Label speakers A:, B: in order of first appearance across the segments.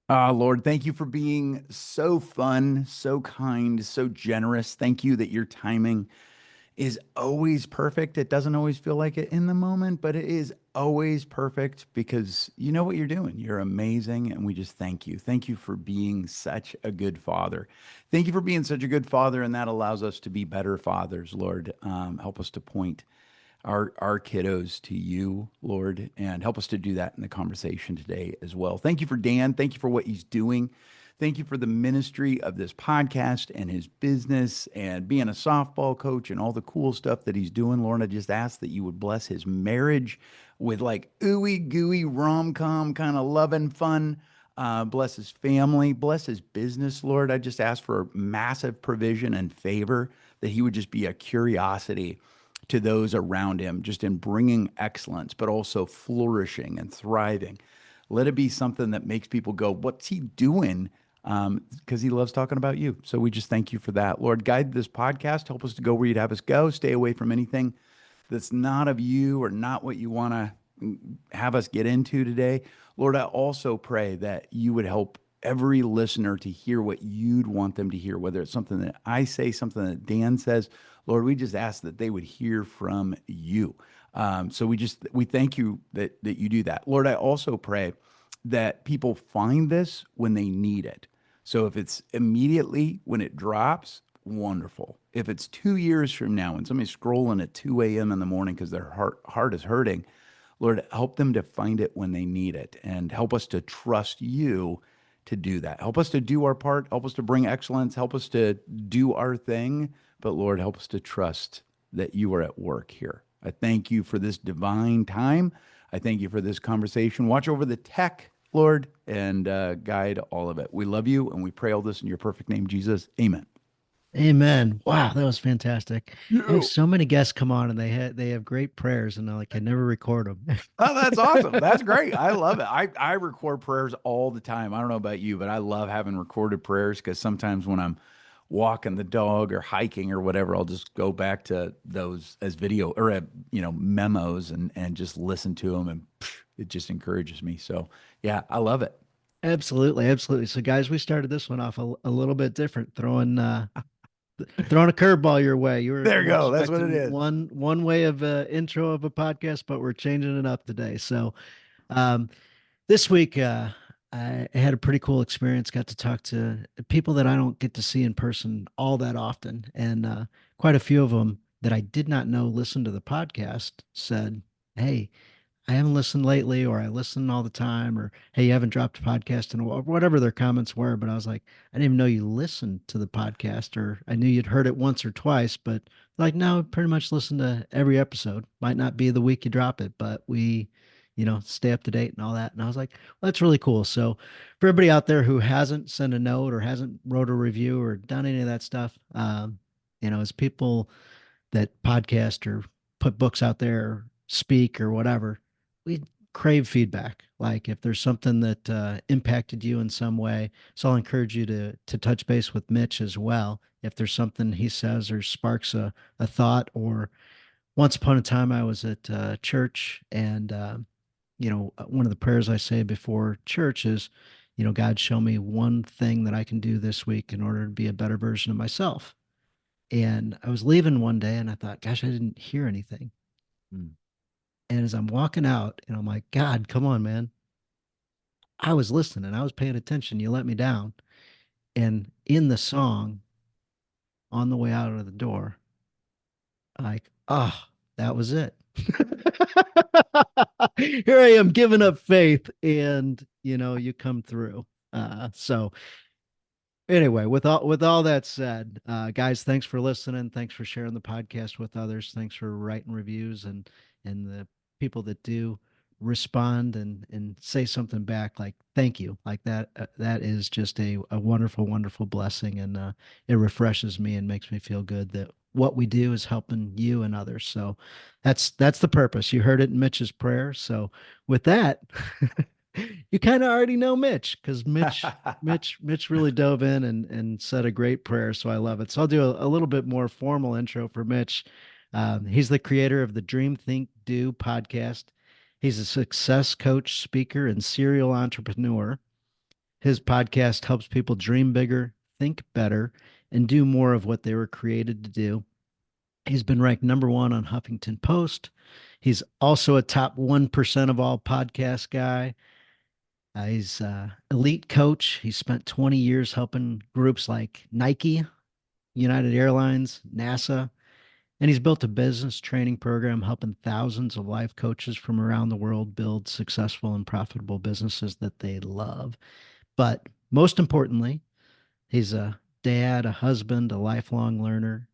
A: Lord, thank you for being so fun, so kind, so generous. Thank you that your timing is always perfect. It doesn't always feel like it in the moment, but it is always perfect because you know what you're doing. You're amazing. And we just thank you. Thank you for being such a good father. Thank you for being such a good father. And that allows us to be better fathers, Lord. Help us to point our kiddos to you, Lord, and help us to do that in the conversation today as well. Thank you for Dan. Thank you for what he's doing. Thank you for the ministry of this podcast and his business and being a softball coach and all the cool stuff that he's doing. Lord, I just ask that you would bless his marriage with like ooey gooey rom com kind of love and fun. Bless his family, bless his business, Lord. I just ask for massive provision and favor that he would just be a curiosity to those around him, just in bringing excellence, but also flourishing and thriving. Let it be something that makes people go, "What's he doing?" Because he loves talking about you. So we just thank you for that. Lord, guide this podcast. Help us to go where you'd have us go. Stay away from anything that's not of you or not what you want to have us get into today. Lord, I also pray that you would help every listener to hear what you'd want them to hear, whether it's something that I say, something that Dan says. Lord, we just ask that they would hear from you. So we thank you that you do that. Lord, I also pray that people find this when they need it. So if it's immediately when it drops, wonderful. If it's 2 years from now when somebody's scrolling at 2 a.m. in the morning because their heart is hurting, Lord, help them to find it when they need it and help us to trust you to do that. Help us to do our part. Help us to bring excellence. Help us to do our thing. But Lord, help us to trust that you are at work here. I thank you for this divine time. I thank you for this conversation. Watch over the tech, Lord, and guide all of it. We love you and we pray all this in your perfect name, Jesus. Amen.
B: Amen. Wow, that was fantastic. I have
A: Yeah.
B: so many guests come on and they have great prayers and I never record them.
A: Oh, that's awesome. That's great. I love it. I record prayers all the time. I don't know about you, but I love having recorded prayers because sometimes when I'm walking the dog or hiking or whatever, I'll just go back to those as video or memos and just listen to them and it just encourages me. So yeah, I love it.
B: Absolutely, absolutely. So guys, we started this one off a little bit different, throwing a curveball your way.
A: There
B: You
A: you
B: were
A: go. That's what it
B: expecting
A: is.
B: one way of intro of a podcast, but we're changing it up today. So um, this week I had a pretty cool experience. Got to talk to people that I don't get to see in person all that often, and quite a few of them that I did not know listened to the podcast said, "Hey, I haven't listened lately, or I listen all the time, or hey, you haven't dropped a podcast, and whatever their comments were." But I was like, I didn't even know you listened to the podcast, or I knew you'd heard it once or twice, but like, no, pretty much listen to every episode. Might not be the week you drop it, but we, stay up to date and all that. And I was like, well, that's really cool. So for everybody out there who hasn't sent a note or hasn't wrote a review or done any of that stuff, as people that podcast or put books out there or speak or whatever, we crave feedback. Like if there's something that impacted you in some way, so I'll encourage you to touch base with Mitch as well. If there's something he says or sparks a thought, or once upon a time I was at church and one of the prayers I say before church is, God, show me one thing that I can do this week in order to be a better version of myself. And I was leaving one day and I thought, gosh, I didn't hear anything.
A: Mm.
B: And as I'm walking out, and I'm like, God, come on, man. I was listening. I was paying attention. You let me down. And in the song, on the way out of the door, like, oh, that was it. Here I am giving up faith, and you come through. So anyway, with all that said, guys, thanks for listening. Thanks for sharing the podcast with others. Thanks for writing reviews and the people that do respond and say something back like thank you like that that is just a wonderful wonderful blessing, and it refreshes me and makes me feel good that what we do is helping you and others. So that's the purpose. You heard it in Mitch's prayer. So with that, you kind of already know Mitch because Mitch really dove in and said a great prayer. So I love it. So I'll do a little bit more formal intro for Mitch. He's the creator of the Dream Think Do podcast. He's a success coach, speaker, and serial entrepreneur. His podcast helps people dream bigger, think better, and do more of what they were created to do. He's been ranked number one on Huffington Post. He's also a top 1% of all podcast guy. He's elite coach. He spent 20 years helping groups like Nike, United Airlines, NASA, and he's built a business training program helping thousands of life coaches from around the world build successful and profitable businesses that they love. But most importantly, he's a dad, a husband, a lifelong learner.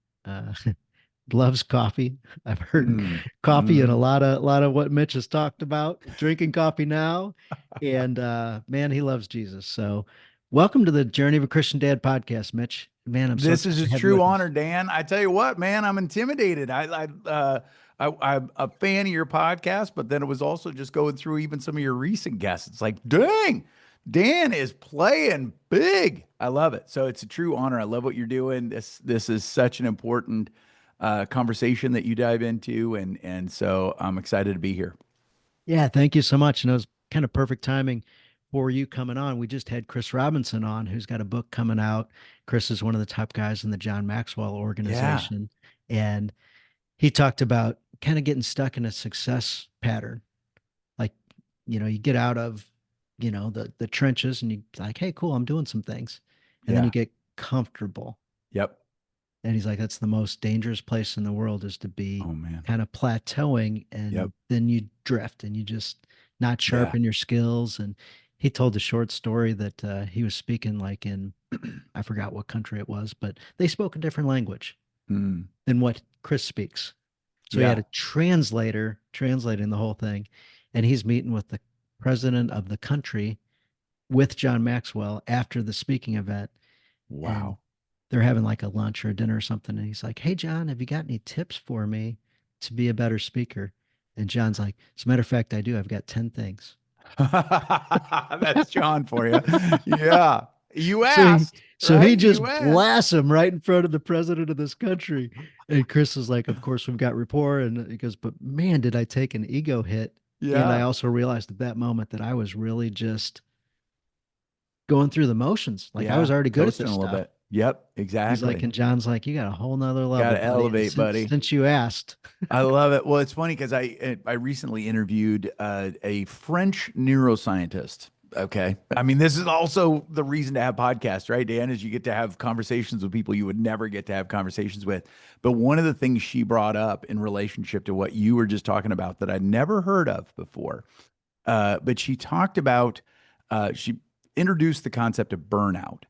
B: Loves coffee. I've heard
A: Mm.
B: coffee and a
A: Mm.
B: lot of what Mitch has talked about, drinking coffee now. And man, he loves Jesus. So welcome to the Journey of a Christian Dad podcast, Mitch. Man, I'm so
A: This is
B: excited
A: a
B: to have you
A: true
B: with us.
A: honor, Dan. I tell you what, man, I'm intimidated. I'm a fan of your podcast, but then it was also just going through even some of your recent guests. It's like, dang, Dan is playing big. I love it. So it's a true honor. I love what you're doing. This is such an important conversation that you dive into, and so I'm excited to be here.
B: Yeah, thank you so much. And it was kind of perfect timing for you coming on. We just had Chris Robinson on, who's got a book coming out. Chris is one of the top guys in the John Maxwell
A: Yeah,
B: organization. And he talked about kind of getting stuck in a success pattern. Like, you get out of, the trenches and you like, hey, cool, I'm doing some things. And then you
A: yeah,
B: get comfortable.
A: yep.
B: And he's like, that's the most dangerous place in the world is to be
A: Oh man,
B: kind of plateauing.
A: yep,
B: And then you drift and you just not
A: yeah.
B: sharpen your skills. And he told a short story that he was speaking like in, I forgot what country it was, but they spoke a different language
A: Mm,
B: than what Chris speaks. So he had
A: yeah.
B: a translator translating the whole thing. And he's meeting with the president of the country with John Maxwell after the speaking event. And
A: Wow.
B: they're having like a lunch or a dinner or something. And he's like, hey, John, have you got any tips for me to be a better speaker? And John's like, as a matter of fact, I do. I've got 10 things.
A: That's John for you. Yeah. You
B: So he
A: asked,
B: so he
A: right? You
B: just
A: asked.
B: blasts him right in front of the president of this country. And Chris is like, of course we've got rapport. And he goes, but man, did I take an ego hit. And I
A: Yeah.
B: also realized at that moment that I was really just going through the motions. Like I was
A: Yeah.
B: already good at
A: Coasting
B: this
A: a little
B: stuff.
A: bit. Yep.
B: He's like,
A: Exactly.
B: and John's like, you got a whole nother
A: Got
B: level,
A: to
B: buddy. And
A: elevate,
B: since
A: buddy.
B: since you asked,
A: I love it. Well, it's funny because I recently interviewed a French neuroscientist. Okay. I mean, this is also the reason to have podcasts, right, Dan? Is you get to have conversations with people you would never get to have conversations with. But one of the things she brought up in relationship to what you were just talking about that I'd never heard of before, but she talked about, she introduced the concept of burnout,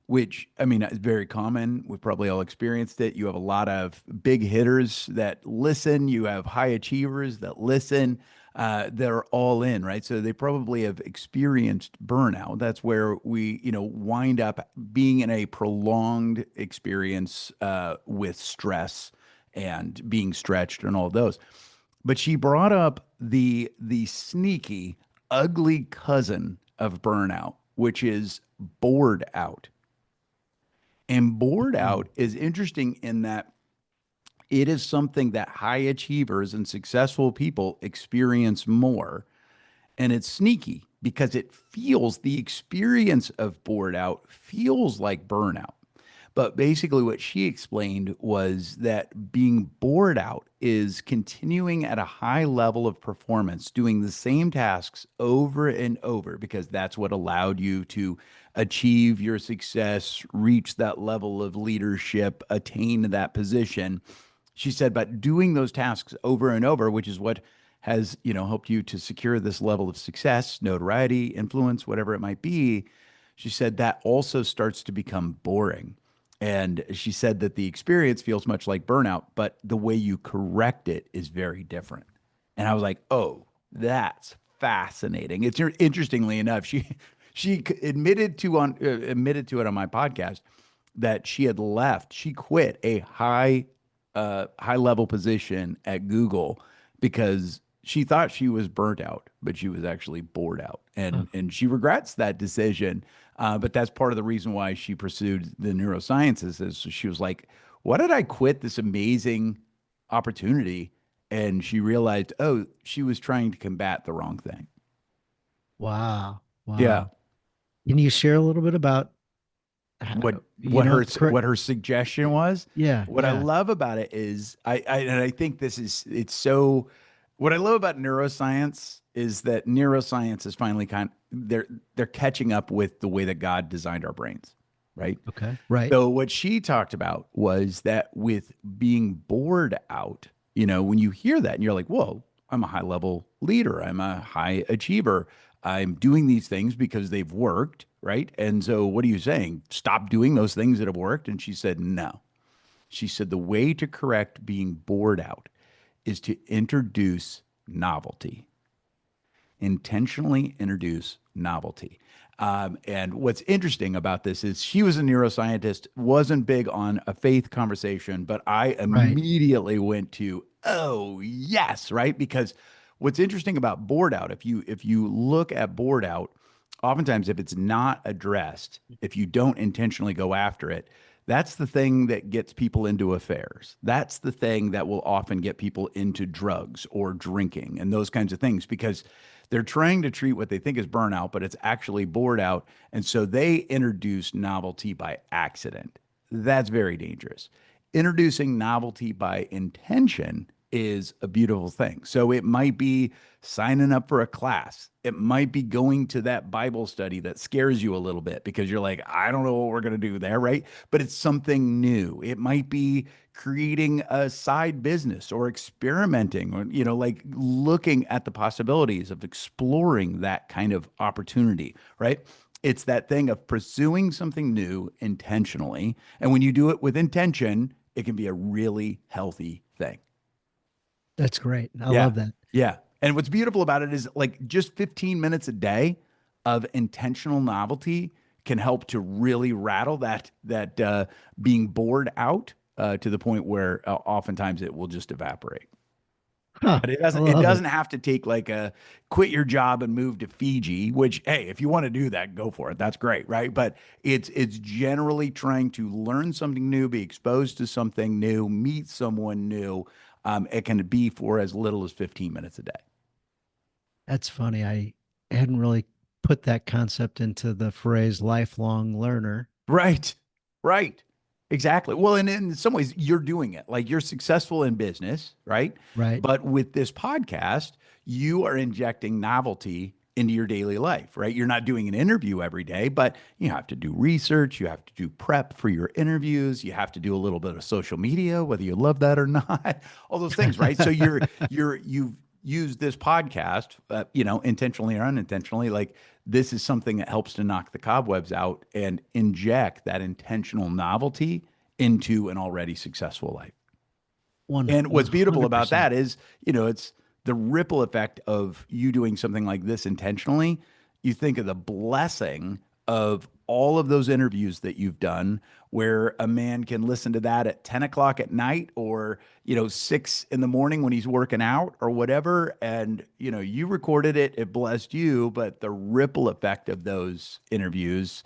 A: which I mean is very common. We've probably all experienced it. You have a lot of big hitters that listen. You have high achievers that listen. They're all in, right? So they probably have experienced burnout. That's where we, wind up being in a prolonged experience with stress and being stretched and all of those. But she brought up the sneaky, ugly cousin of burnout, which is bored out. And bored
B: mm,
A: out is interesting in that it is something that high achievers and successful people experience more. And it's sneaky because the experience of bored out feels like burnout. But basically, what she explained was that being bored out is continuing at a high level of performance, doing the same tasks over and over, because that's what allowed you to achieve your success, reach that level of leadership, attain that position. She said, but doing those tasks over and over, which is what has, helped you to secure this level of success, notoriety, influence, whatever it might be. She said that also starts to become boring. And she said that the experience feels much like burnout, but the way you correct it is very different. And I was like, oh, that's fascinating. It's interestingly enough, she admitted to it on my podcast that she had left. She quit a high level position at Google because she thought she was burnt out, but she was actually bored out,
B: oh,
A: and she regrets that decision. But that's part of the reason why she pursued the neurosciences. Is she was like, "Why did I quit this amazing opportunity?" And she realized, oh, she was trying to combat the wrong thing.
B: wow,
A: Yeah,
B: wow. Can you share a little bit about,
A: what
B: you know,
A: what her suggestion was.
B: yeah,
A: What I
B: yeah.
A: love about it is and I think this is it's so what I love about neuroscience is that neuroscience is finally they're catching up with the way that God designed our brains, right?
B: Okay. Right.
A: So what she talked about was that with being bored out, when you hear that and you're like, whoa, I'm a high level leader, I'm a high achiever, I'm doing these things because they've worked, right? And so what are you saying? Stop doing those things that have worked? And she said, no. She said the way to correct being bored out is to introduce novelty, intentionally introduce novelty. And what's interesting about this is she was a neuroscientist, wasn't big on a faith conversation, but I
B: Right.
A: immediately went to, oh yes, right? Because what's interesting about bored out, if you look at bored out, oftentimes if it's not addressed, if you don't intentionally go after it, that's the thing that gets people into affairs. That's the thing that will often get people into drugs or drinking and those kinds of things because they're trying to treat what they think is burnout, but it's actually bored out. And so they introduce novelty by accident. That's very dangerous. Introducing novelty by intention is a beautiful thing. So it might be signing up for a class. It might be going to that Bible study that scares you a little bit because you're like, I don't know what we're going to do there, right? But it's something new. It might be creating a side business or experimenting or, like looking at the possibilities of exploring that kind of opportunity, right? It's that thing of pursuing something new intentionally. And when you do it with intention, it can be a really healthy thing.
B: That's great. I
A: Yeah.
B: love that.
A: Yeah. And what's beautiful about it is like just 15 minutes a day of intentional novelty can help to really rattle that being bored out to the point where oftentimes it will just evaporate.
B: Huh.
A: But it
B: I
A: doesn't it
B: love it.
A: doesn't have to take like a quit your job and move to Fiji, which hey, if you want to do that, go for it. That's great, right? But it's generally trying to learn something new, be exposed to something new, meet someone new. It can be for as little as 15 minutes a day.
B: That's funny. I hadn't really put that concept into the phrase lifelong learner.
A: Right. Right. Exactly. Well, and in some ways, you're doing it. Like you're successful in business, right?
B: Right.
A: But with this podcast, you are injecting novelty into your daily life, right? You're not doing an interview every day, but you have to do research. You have to do prep for your interviews. You have to do a little bit of social media, whether you love that or not, all those things, right? So you've used this podcast, intentionally or unintentionally, like this is something that helps to knock the cobwebs out and inject that intentional novelty into an already successful life.
B: One
A: And what's beautiful about
B: 100%.
A: that is, it's the ripple effect of you doing something like this intentionally. You think of the blessing of all of those interviews that you've done where a man can listen to that at 10 o'clock at night or, 6 in the morning when he's working out or whatever. And, you recorded it, it blessed you, but the ripple effect of those interviews,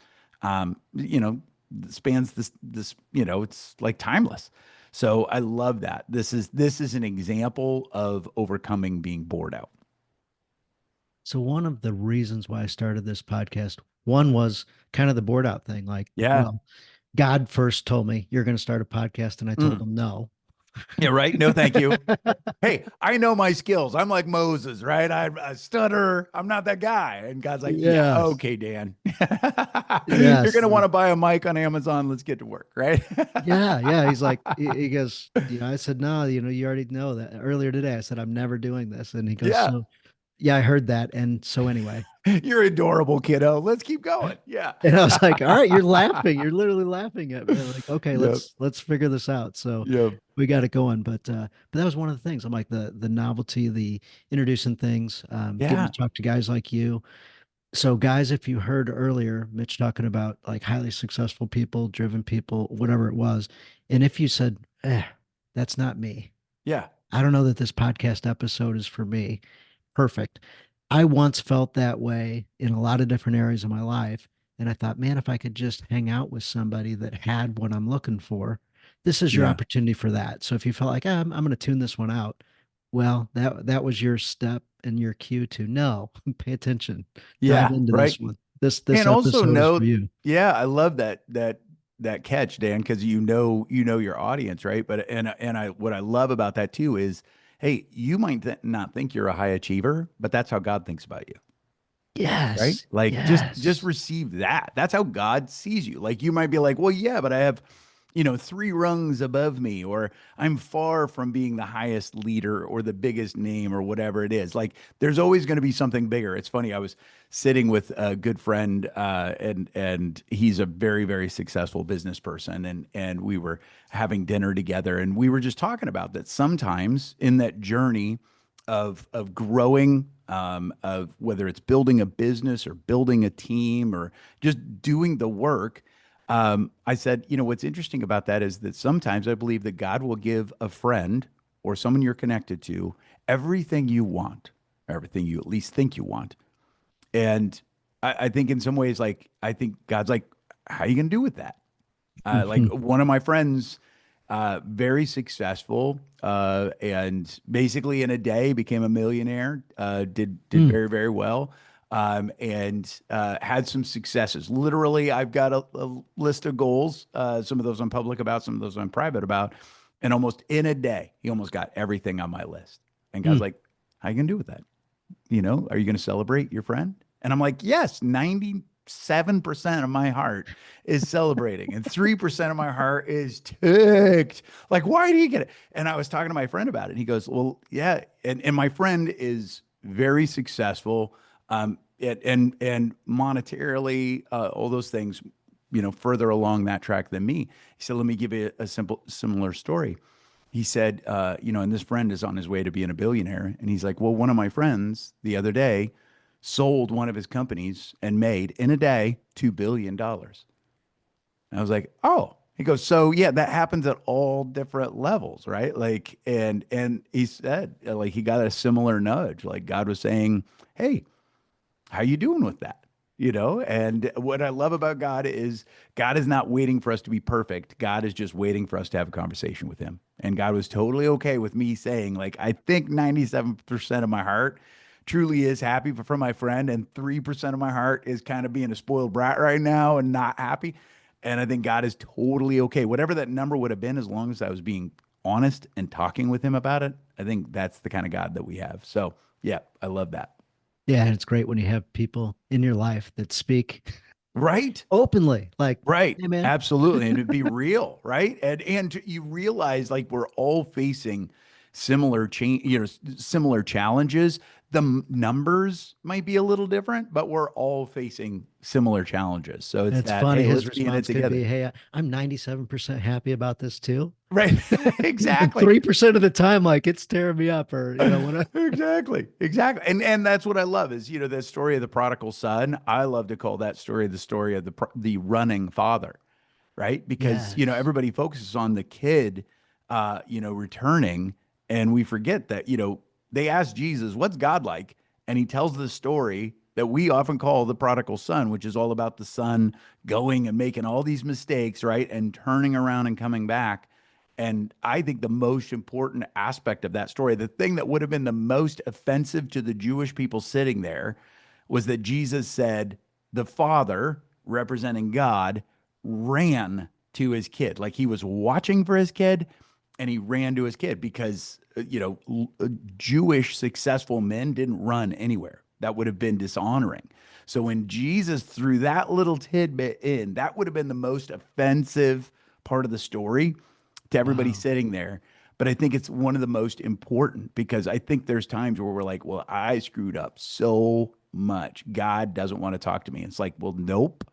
A: spans it's like timeless. So I love that. This is an example of overcoming being bored out.
B: So one of the reasons why I started this podcast, one was kind of the board out thing. Like,
A: Yeah.
B: well, God first told me you're going to start a podcast, and I told
A: Mm.
B: him no.
A: Yeah, right. No, thank you. Hey, I know my skills. I'm like Moses, right? I stutter. I'm not that guy. And God's like, yeah,
B: Yes.
A: okay, Dan. You're
B: Yes.
A: gonna want to buy a mic on Amazon. Let's get to work, right?
B: Yeah, yeah. He's like, he goes, I said, no, you already know that earlier today. I said, I'm never doing this. And he goes,
A: Yeah.
B: so yeah, I heard that. And so anyway,
A: You're adorable, kiddo. Let's keep going. Yeah.
B: and I was like, all right, you're laughing. You're literally laughing at me. I'm like, okay,
A: Yep.
B: let's figure this out. So
A: Yep.
B: we got it going. But that was one of the things. I'm like the novelty, the introducing things, getting
A: Yeah.
B: to talk to guys like you. So guys, if you heard earlier, Mitch talking about like highly successful people, driven people, whatever it was, and if you said, that's not me.
A: Yeah.
B: I don't know that this podcast episode is for me. Perfect. I once felt that way in a lot of different areas of my life. And I thought, man, if I could just hang out with somebody that had what I'm looking for, this is your
A: Yeah.
B: opportunity for that. So if you felt like, I'm going to tune this one out, well, that was your step and your cue to no, pay attention, dive
A: Yeah.
B: into
A: Right.
B: this one. this
A: And also
B: episode is for
A: know,
B: you.
A: yeah, I love that catch, Dan, because you know your audience, right? But and I what I love about that too is, hey, you might not think you're a high achiever, but that's how God thinks about you, right?
B: Yes,
A: Like just
B: yes.
A: receive that. That's how God sees you. Like you might be like, well, yeah, but I have, three rungs above me, or I'm far from being the highest leader or the biggest name or whatever it is. Like there's always going to be something bigger. It's funny. I was sitting with a good friend, and he's a very, very successful business person, and we were having dinner together, and we were just talking about that sometimes in that journey of growing, of whether it's building a business or building a team or just doing the work. I said, what's interesting about that is that sometimes I believe that God will give a friend or someone you're connected to everything you want, everything you at least think you want. And I think in some ways, like, I think God's like, how are you going to do with that? Like
B: Mhm.
A: one of my friends, very successful, and basically in a day became a millionaire. Did
B: Mm,
A: very very well, and had some successes. Literally, I've got a list of goals. Some of those I'm public about, some of those I'm private about. And almost in a day, he almost got everything on my list. And God's
B: mm.
A: like, "How you gonna do with that? Are you going to celebrate your friend?" And I'm like, yes, 97% of my heart is celebrating, and 3% of my heart is ticked. Like, why do you get it? And I was talking to my friend about it. And he goes, well, yeah. And my friend is very successful, and monetarily, all those things, further along that track than me. He said, let me give you a simple, similar story. He said, and this friend is on his way to being a billionaire. And he's like, well, one of my friends the other day sold one of his companies and made in a day $2 billion. And I was like, oh. He goes, so yeah, that happens at all different levels, right? Like, and he said, like, he got a similar nudge. Like God was saying, hey, how you doing with that? And what I love about God is God is not waiting for us to be perfect. God is just waiting for us to have a conversation with him. And God was totally okay with me saying, like, I think 97% of my heart truly is happy for my friend, and 3% of my heart is kind of being a spoiled brat right now and not happy. And I think God is totally okay. Whatever that number would have been, as long as I was being honest and talking with him about it, I think that's the kind of God that we have. So, yeah, I love that.
B: Yeah, and it's great when you have people in your life that speak
A: Right?
B: openly, like,
A: Right.
B: "Hey, man."
A: Absolutely. And it'd be real, right? And you realize like we're all facing similar similar challenges. The numbers might be a little different, but we're all facing similar challenges. So
B: And
A: it's
B: it's
A: that,
B: funny.
A: hey,
B: His
A: let's be in it
B: response could be,
A: together.
B: "Hey, I'm 97% happy about this too."
A: Right.
B: And
A: Exactly.
B: 3% of the time, like, it's tearing me up, or when
A: Exactly. Exactly. And that's what I love is, the story of the prodigal son. I love to call that story the story of the running father, right? Because,
B: Yes.
A: everybody focuses on the kid, returning, and we forget that, they ask Jesus, what's God like? And he tells the story that we often call the prodigal son, which is all about the son going and making all these mistakes, right? And turning around and coming back. And I think the most important aspect of that story, the thing that would have been the most offensive to the Jewish people sitting there, was that Jesus said, the father, representing God, ran to his kid. Like he was watching for his kid and he ran to his kid because, Jewish successful men didn't run anywhere. That would have been dishonoring. So when Jesus threw that little tidbit in, that would have been the most offensive part of the story to everybody
B: Wow.
A: sitting there. But I think it's one of the most important because I think there's times where we're like, well, I screwed up so much. God doesn't want to talk to me. It's like, well, nope.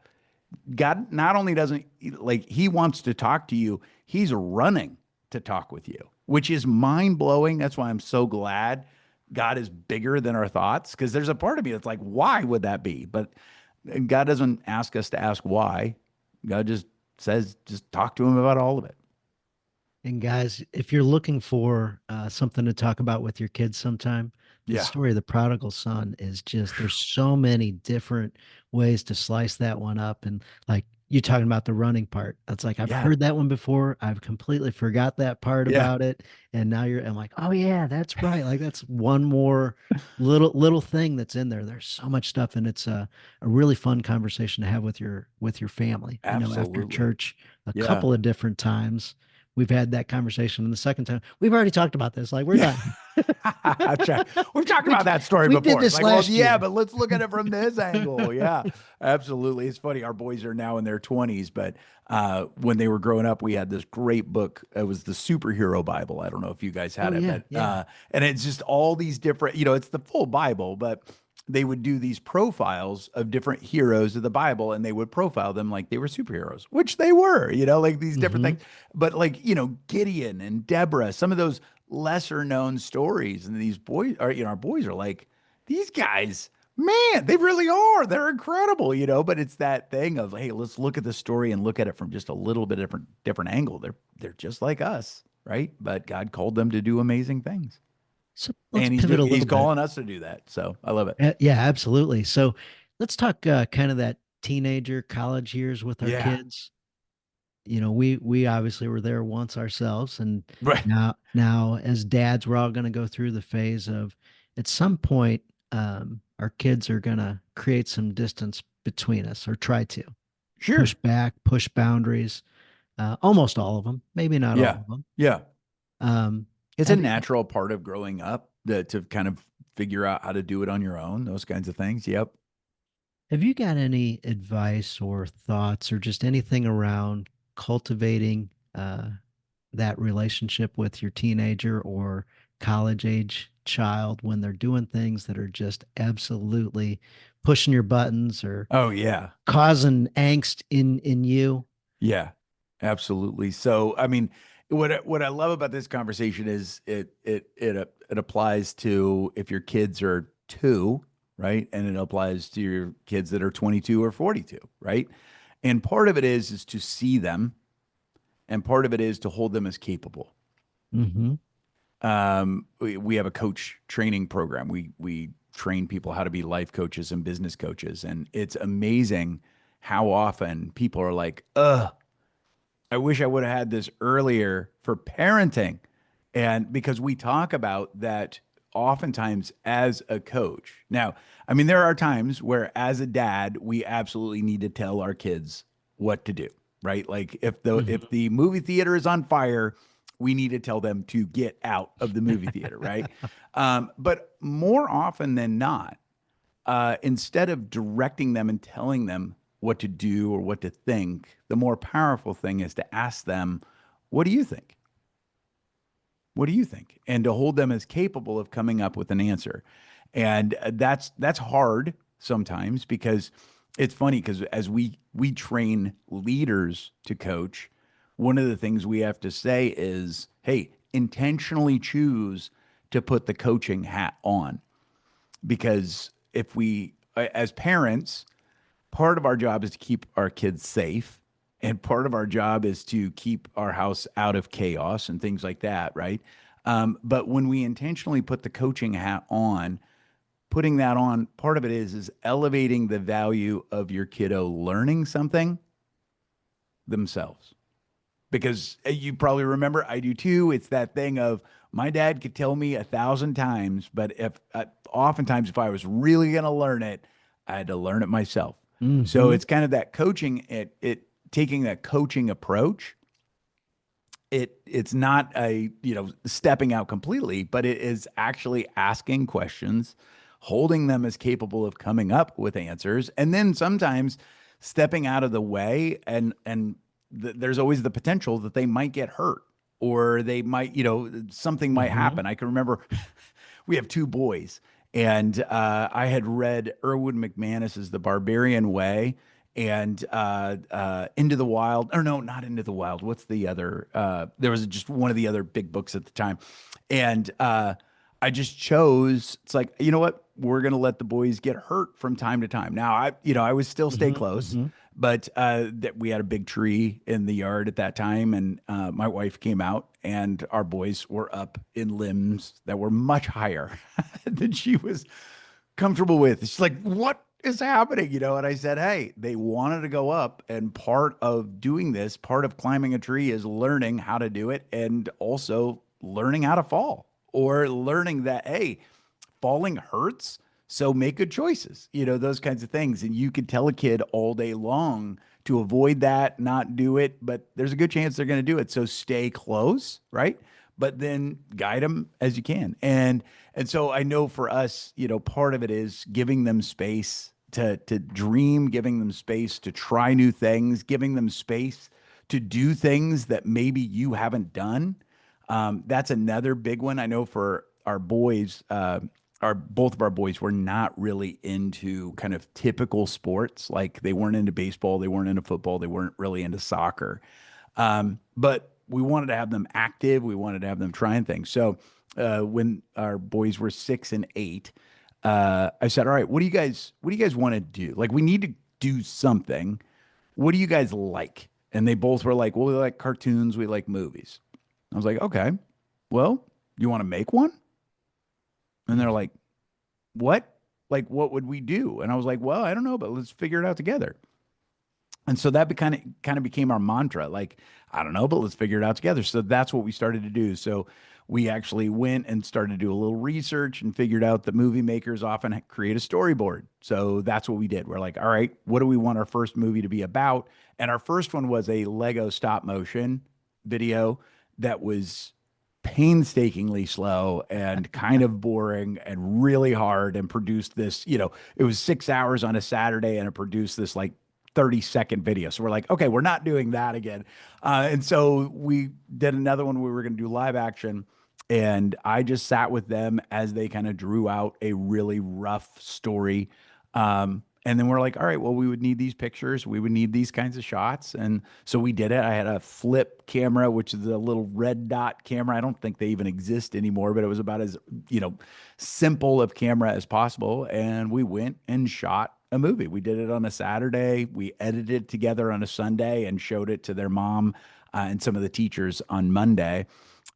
A: God not only doesn't like he wants to talk to you, he's running to talk with you, which is mind blowing. That's why I'm so glad God is bigger than our thoughts because there's a part of me that's like, why would that be? But God doesn't ask us to ask why. God just says, just talk to him about all of it.
B: And guys, if you're looking for something to talk about with your kids sometime, the
A: Yeah.
B: story of the prodigal son is just, there's so many different ways to slice that one up. And like you talking about the running part, that's like, I've
A: Yeah.
B: heard that one before. I've completely forgot that part
A: Yeah.
B: about it. And now I'm like, oh yeah, that's right. Like that's one more little thing that's in there. There's so much stuff. And it's a really fun conversation to have with your family. I know after
A: Absolutely.
B: church a
A: Yeah.
B: couple of different times we've had that conversation. And the second time, we've already talked about this. Like we're
A: Yeah.
B: done.
A: Check. We've talked
B: we
A: about that story
B: we did
A: before. It's
B: this
A: like, well,
B: last
A: yeah,
B: year.
A: but let's look at it from this angle. Yeah, absolutely. It's funny. Our boys are now in their 20s, but when they were growing up, we had this great book. It was the superhero Bible. I don't know if you guys
B: Oh
A: had it,
B: yeah,
A: but
B: yeah.
A: and it's just all these different, it's the full Bible, but they would do these profiles of different heroes of the Bible and they would profile them like they were superheroes, which they were, like these different
B: Hmm.
A: things. But like, Gideon and Deborah, some of those lesser known stories. And these boys are, our boys are like, these guys, man, they really are. They're incredible, But it's that thing of, hey, let's look at the story and look at it from just a little bit different angle. They're just like us, right? But God called them to do amazing things.
B: So let's
A: And
B: pivot a
A: he's
B: little bit.
A: calling us to do that. So I love it.
B: Yeah, absolutely. So let's talk kind of that teenager college years with our
A: Yeah.
B: kids. We obviously were there once ourselves, and
A: Right.
B: now as dads, we're all going to go through the phase of at some point, our kids are going to create some distance between us or try to push
A: Sure.
B: back, push boundaries. Almost all of them, maybe not
A: Yeah.
B: all of them.
A: Yeah.
B: Um,
A: It's a
B: have
A: natural part of growing up to kind of figure out how to do it on your own, those kinds of things. Yep.
B: Have you got any advice or thoughts or just anything around cultivating that relationship with your teenager or college age child when they're doing things that are just absolutely pushing your buttons or
A: Oh, yeah.
B: causing angst in you?
A: Yeah, absolutely. So, I mean, what I love about this conversation is it applies to if your kids are two, right? And it applies to your kids that are 22 or 42, right? And part of it is to see them, and part of it is to hold them as capable.
B: Hmm.
A: We have a coach training program. We train people how to be life coaches and business coaches, and it's amazing how often people are like, "Ugh, I wish I would have had this earlier for parenting." And because we talk about that oftentimes as a coach. Now, I mean, there are times where as a dad, we absolutely need to tell our kids what to do, right? Like if
B: Hmm.
A: the movie theater is on fire, we need to tell them to get out of the movie theater, right? But more often than not, instead of directing them and telling them what to do or what to think, the more powerful thing is to ask them, what do you think? What do you think? And to hold them as capable of coming up with an answer. And that's hard sometimes because it's funny because as we train leaders to coach, one of the things we have to say is, hey, intentionally choose to put the coaching hat on because if we as parents, part of our job is to keep our kids safe and part of our job is to keep our house out of chaos and things like that, right? But when we intentionally put the coaching hat on, putting that on, part of it is elevating the value of your kiddo learning something themselves because you probably remember, I do too. It's that thing of my dad could tell me 1,000 times, but if oftentimes if I was really going to learn it, I had to learn it myself. So
B: Hmm.
A: it's kind of that coaching, it taking that coaching approach. It's not a stepping out completely, but it is actually asking questions, holding them as capable of coming up with answers, and then sometimes stepping out of the way and there's always the potential that they might get hurt or they might something might
B: Hmm.
A: happen. I can remember we have two boys, and I had read Erwin McManus's The Barbarian Way and Into the Wild. Or no, not Into the Wild. What's the other? There was just one of the other big books at the time, and I just chose, it's like, you know what? We're going to let the boys get hurt from time to time. Now, I would still stay
B: Hmm.
A: close,
B: Hmm.
A: but that we had a big tree in the yard at that time. And my wife came out, and our boys were up in limbs that were much higher than she was comfortable with. She's like, what is happening? And I said, hey, they wanted to go up. And part of doing this, part of climbing a tree is learning how to do it and also learning how to fall or learning that, hey, falling hurts. So make good choices, those kinds of things. And you could tell a kid all day long to avoid that, not do it, but there's a good chance they're going to do it. So stay close, right? But then guide them as you can. And so I know for us, part of it is giving them space to dream, giving them space to try new things, giving them space to do things that maybe you haven't done. That's another big one. I know for our boys, our both of our boys were not really into kind of typical sports. Like they weren't into baseball, they weren't into football, they weren't really into soccer. But we wanted to have them active. We wanted to have them trying things. So when our boys were 6 and 8, I said, "All right, what do you guys want to do? Like, we need to do something. What do you guys like?" And they both were like, "Well, we like cartoons. We like movies." I was like, "Okay, well, you want to make one?" And they're like, "What? Like, what would we do?" And I was like, "Well, I don't know, but let's figure it out together." And so that kind of became our mantra. Like, I don't know, but let's figure it out together. So that's what we started to do. So we actually went and started to do a little research and figured out that movie makers often create a storyboard. So that's what we did. We're like, all right, what do we want our first movie to be about? And our first one was a Lego stop motion video that was painstakingly slow and kind of boring and really hard, and produced this, it was 6 hours on a Saturday, and it produced this like 30-second video. So we're like, okay, we're not doing that again. And so we did another one. We were going to do live action. And I just sat with them as they kind of drew out a really rough story. And then we're like, all right, well, we would need these pictures. We would need these kinds of shots. And so we did it. I had a flip camera, which is a little red dot camera. I don't think they even exist anymore, but it was about as, simple of camera as possible. And we went and shot a movie. We did it on a Saturday. We edited it together on a Sunday and showed it to their mom and some of the teachers on Monday.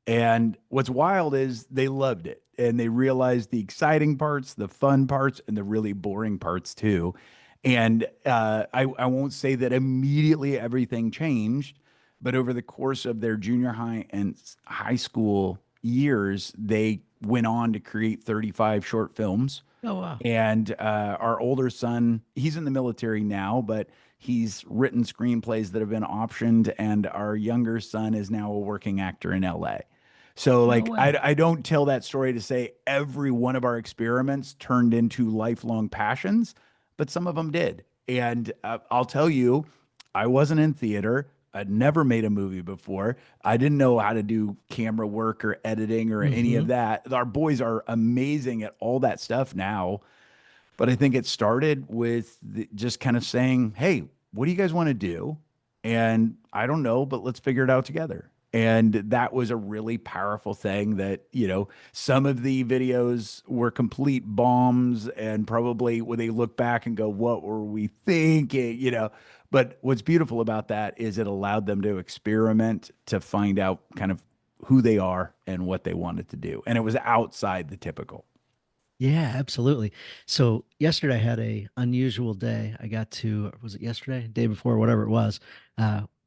A: And what's wild is they loved it, and they realized the exciting parts, the fun parts, and the really boring parts too. And I won't say that immediately everything changed, but over the course of their junior high and high school years, they went on to create 35 short films.
B: Oh, wow.
A: And our older son, he's in the military now, but he's written screenplays that have been optioned. And our younger son is now a working actor in LA. So,
B: No
A: like, I,
B: way.
A: I don't tell that story to say every one of our experiments turned into lifelong passions, but some of them did. And I'll tell you, I wasn't in theater. I'd never made a movie before. I didn't know how to do camera work or editing or any
B: Hmm.
A: of that. Our boys are amazing at all that stuff now. But I think it started with just kind of saying, hey, what do you guys want to do? And I don't know, but let's figure it out together. And that was a really powerful thing that, some of the videos were complete bombs, and probably when they look back and go, what were we thinking? But what's beautiful about that is it allowed them to experiment to find out kind of who they are and what they wanted to do. And it was outside the typical.
B: Yeah, absolutely. So yesterday I had a unusual day. I got to, was it yesterday? Day before, whatever it was.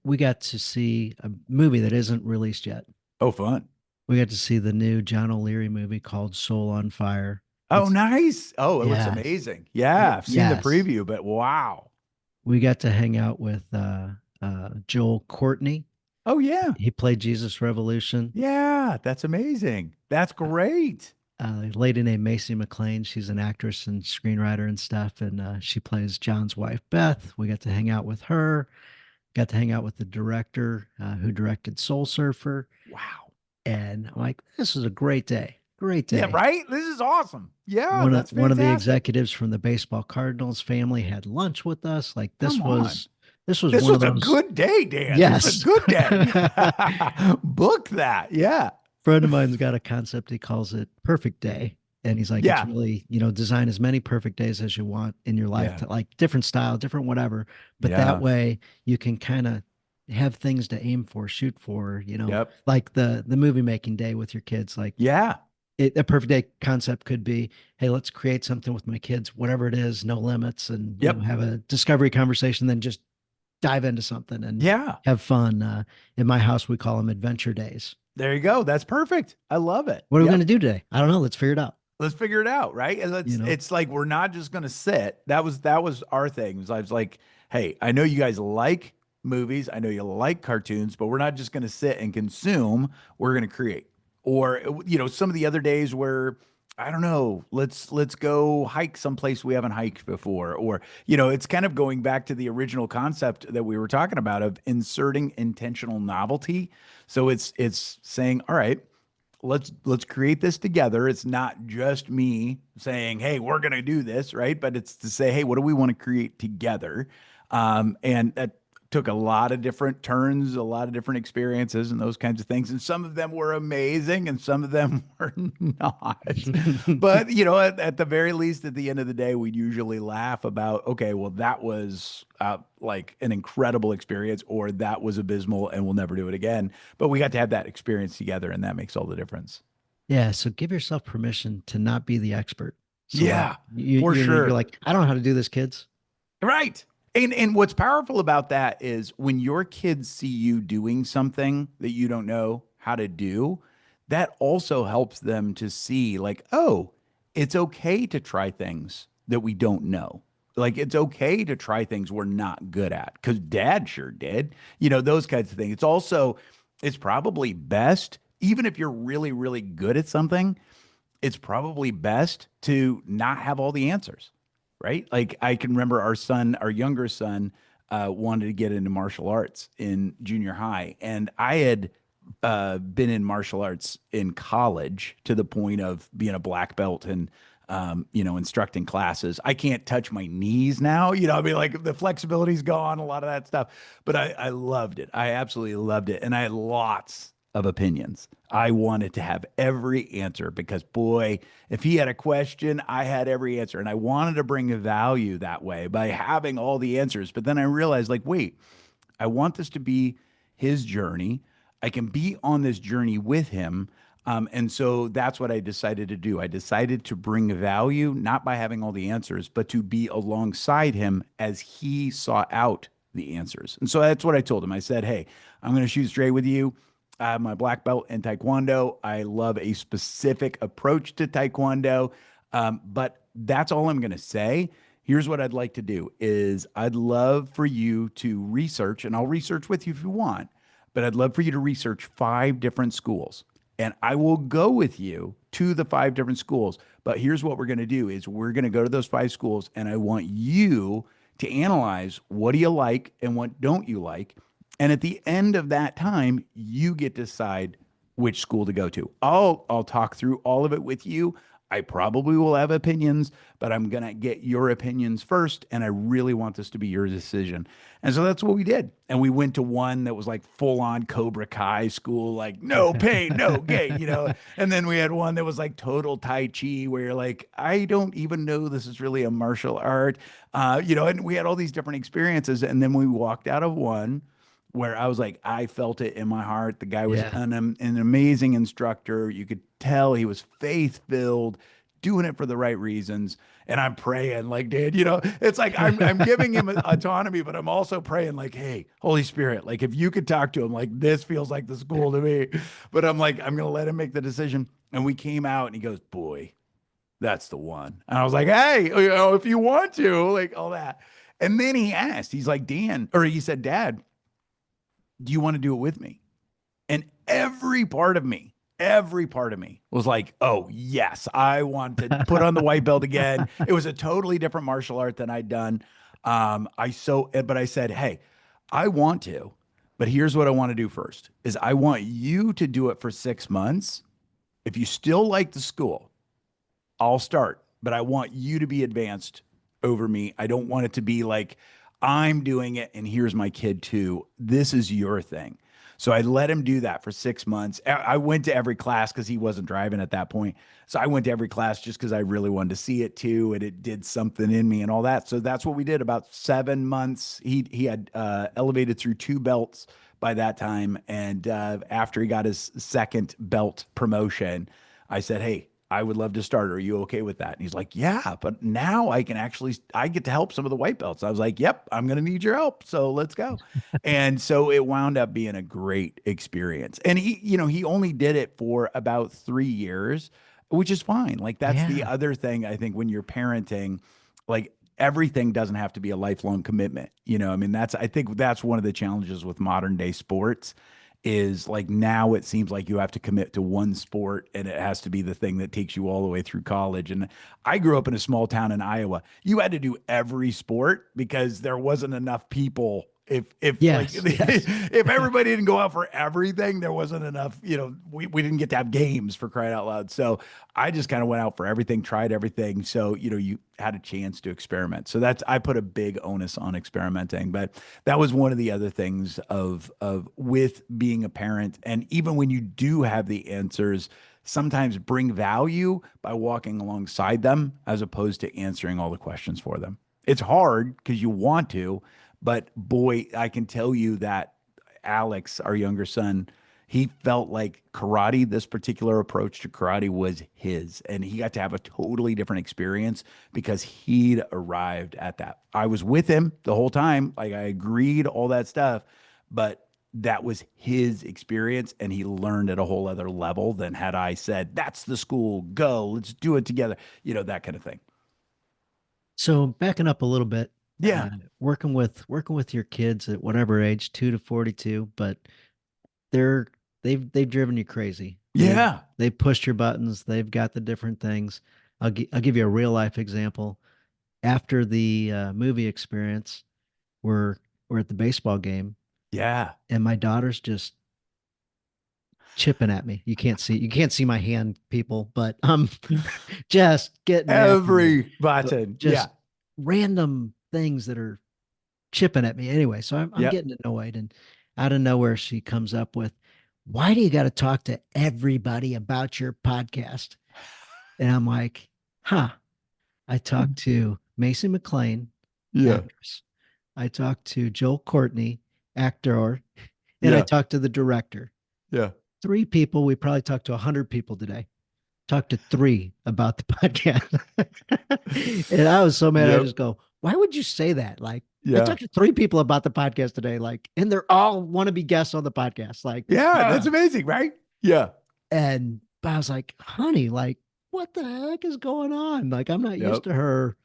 B: We got to see a movie that isn't released yet.
A: Oh, fun.
B: We got to see the new John O'Leary movie called Soul on Fire.
A: Oh,
B: It's
A: nice. Oh, it looks
B: yes.
A: amazing. Yeah, I've seen the
B: Yes.
A: preview, but wow.
B: We got to hang out with Joel Courtney.
A: Oh, yeah.
B: He played Jesus Revolution.
A: Yeah, that's amazing. That's great.
B: A lady named Macy McLean. She's an actress and screenwriter and stuff, and she plays John's wife, Beth. We got to hang out with her. Got to hang out with the director who directed Soul Surfer,
A: Wow.
B: and I'm like, this is a great day. Great
A: Yeah,
B: day.
A: right? This is awesome. Yeah,
B: One of
A: that's
B: one of the
A: fantastic.
B: executives from the baseball Cardinals family had lunch with us. Like
A: Come on.
B: this was
A: This
B: one of
A: was a
B: those.
A: good day, Dan. This is a
B: Yes.
A: good day. Book that. Yeah.
B: friend of mine's got a concept. He calls it perfect day. And he's like, it's
A: Yeah.
B: really, design as many perfect days as you want in your life
A: Yeah.
B: to like different style, different whatever. But that
A: Yeah.
B: way you can kind of have things to aim for, shoot for,
A: Yep.
B: like the movie making day with your kids. Like
A: Yeah.
B: a perfect day concept could be, hey, let's create something with my kids, whatever it is, no limits, and
A: Yep.
B: have a discovery conversation, then just dive into something and
A: Yeah.
B: have fun. In my house, we call them adventure days.
A: There you go. That's perfect. I love it.
B: What are we going
A: Yep.
B: to do today? I don't know. Let's figure it out.
A: Let's figure it out, right? And
B: You know?
A: it's like we're not just gonna sit. That was our thing. I was like, hey, I know you guys like movies, I know you like cartoons, but we're not just gonna sit and consume. We're gonna create. Or some of the other days where I don't know, let's go hike someplace we haven't hiked before. Or, it's kind of going back to the original concept that we were talking about of inserting intentional novelty. So it's saying, all right, let's create this together. It's not just me saying, "Hey, we're going to do this," right? But it's to say, "Hey, what do we want to create together?" And that took a lot of different turns, a lot of different experiences, and those kinds of things. And some of them were amazing, and some of them were not. But at the very least, at the end of the day, we'd usually laugh about, okay, well, that was like an incredible experience, or that was abysmal, and we'll never do it again. But we got to have that experience together, and that makes all the difference.
B: Yeah. So give yourself permission to not be the expert. So like
A: Yeah,
B: you,
A: for
B: you're
A: sure.
B: like, I don't know how to do this, kids.
A: Right. And what's powerful about that is when your kids see you doing something that you don't know how to do, that also helps them to see like, oh, it's okay to try things that we don't know. Like it's okay to try things we're not good at because dad sure did. Those kinds of things. It's probably best, even if you're really, really good at something, it's probably best to not have all the answers, right? Like I can remember our younger son, wanted to get into martial arts in junior high, and I had been in martial arts in college to the point of being a black belt and instructing classes. I can't touch my knees now. I mean, like the flexibility's gone, a lot of that stuff. But I loved it. I absolutely loved it. And I had lots of opinions. I wanted to have every answer because, boy, if he had a question, I had every answer. And I wanted to bring value that way by having all the answers. But then I realized, like, wait, I want this to be his journey. I can be on this journey with him. And so that's what I decided to do. I decided to bring value, not by having all the answers, but to be alongside him as he sought out the answers. And so that's what I told him. I said, hey, I'm going to shoot straight with you. I have my black belt in Taekwondo. I love a specific approach to Taekwondo. But that's all I'm going to say. Here's what I'd like to do is I'd love for you to research, and I'll research with you if you want, but I'd love for you to research 5 different schools. And I will go with you to the 5 different schools. But here's what we're going to do is we're going to go to those 5 schools, and I want you to analyze what do you like and what don't you like. And at the end of that time, you get to decide which school to go to. I'll talk through all of it with you. I probably will have opinions, but I'm going to get your opinions first. And I really want this to be your decision. And so that's what we did. And we went to one that was like full on Cobra Kai school, like no pain, no gain. And then we had one that was like total Tai Chi, where you're like, I don't even know this is really a martial art. And we had all these different experiences. And then we walked out of one where I was like, I felt it in my heart. The guy was
B: Yeah.
A: an amazing instructor. You could tell he was faith filled, doing it for the right reasons. And I'm praying, like, dude, it's like I'm giving him autonomy, but I'm also praying, like, hey, Holy Spirit, like, if you could talk to him, like, this feels like the school to me. But I'm like, I'm gonna let him make the decision. And we came out, and he goes, boy, that's the one. And I was like, hey, if you want to, like, all that. And then he asked, he's like, Dan, or he said, Dad, do you want to do it with me? And every part of me was like, oh, yes, I want to put on the white belt again. It was a totally different martial art than I'd done. But I said, hey, I want to, but here's what I want to do first is I want you to do it for 6 months. If you still like the school, I'll start, but I want you to be advanced over me. I don't want it to be like I'm doing it and here's my kid too. This is your thing. So I let him do that for 6 months. I went to every class because he wasn't driving at that point. So I went to every class just because I really wanted to see it too, and it did something in me and all that. So that's what we did. About 7 months, he had elevated through two belts by that time, and after he got his second belt promotion, I said, "Hey, I would love to start. Are you okay with that?" And he's like, "Yeah, but now I can actually I get to help some of the white belts." I was like, "Yep, I'm going to need your help. So let's go." And so it wound up being a great experience. And he only did it for about 3 years, which is fine. Like that's the
B: Yeah.
A: other thing I think when you're parenting, like everything doesn't have to be a lifelong commitment. I mean, I think that's one of the challenges with modern day sports is like now it seems like you have to commit to one sport and it has to be the thing that takes you all the way through college. And I grew up in a small town in Iowa. You had to do every sport because there wasn't enough people. If like
B: Yes. Yes.
A: if everybody didn't go out for everything, there wasn't enough, we didn't get to have games for crying out loud. So I just kind of went out for everything, tried everything. So, you had a chance to experiment. So I put a big onus on experimenting. But that was one of the other things of with being a parent. And even when you do have the answers, sometimes bring value by walking alongside them as opposed to answering all the questions for them. It's hard because you want to, but boy, I can tell you that Alex, our younger son, he felt like karate, this particular approach to karate was his. And he got to have a totally different experience because he'd arrived at that. I was with him the whole time. Like I agreed, all that stuff, but that was his experience. And he learned at a whole other level than had I said, that's the school, go, let's do it together, that kind of thing.
B: So backing up a little bit,
A: Yeah.
B: working with your kids at whatever age, 2 to 42, but they're they've driven you crazy.
A: Yeah.
B: They pushed your buttons. They've got the different things. I'll give you a real life example. After the movie experience, we're we're at the baseball game,
A: Yeah.
B: and my daughter's just chipping at me. You can't see my hand, people, but I'm just getting after me.
A: Every button. Yeah.
B: Just random things that are chipping at me anyway. So I'm
A: Yep.
B: getting annoyed, and out of nowhere she comes up with, "Why do you got to talk to everybody about your podcast?" And I'm like, "Huh." I talked to Macy McLean,
A: Yeah.
B: actress. I talked to Joel Courtney, actor, and I
A: Yeah.
B: talked to the director.
A: Yeah.
B: Three people. We probably talked to 100 people today. Talked to three about the podcast. And I was so mad. I
A: Yep.
B: just go, "Why would you say that?" Like, I
A: Yeah.
B: talked to three people about the podcast today, like, and they're all want to be guests on the podcast. Like,
A: Yeah. That's amazing, right? Yeah.
B: and I was like, "Honey, like, what the heck is going on?" Like, I'm not used
A: Yep.
B: to her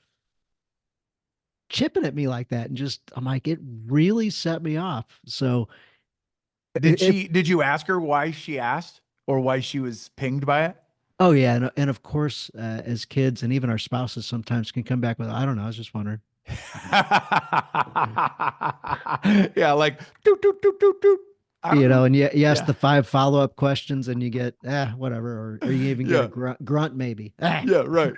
B: chipping at me like that. And just, I'm like, it really set me off. So if,
A: Did you ask her why she asked or why she was pinged by it?
B: oh yeah. And of course, as kids and even our spouses sometimes can come back with, "I don't know. I was just wondering."
A: Yeah, like doot, doot, doot, doot, doot. I don't know.
B: And you ask
A: Yeah.
B: the five follow-up questions and you get, whatever. Or you even get a
A: Yeah.
B: grunt maybe. Ah.
A: Yeah, right.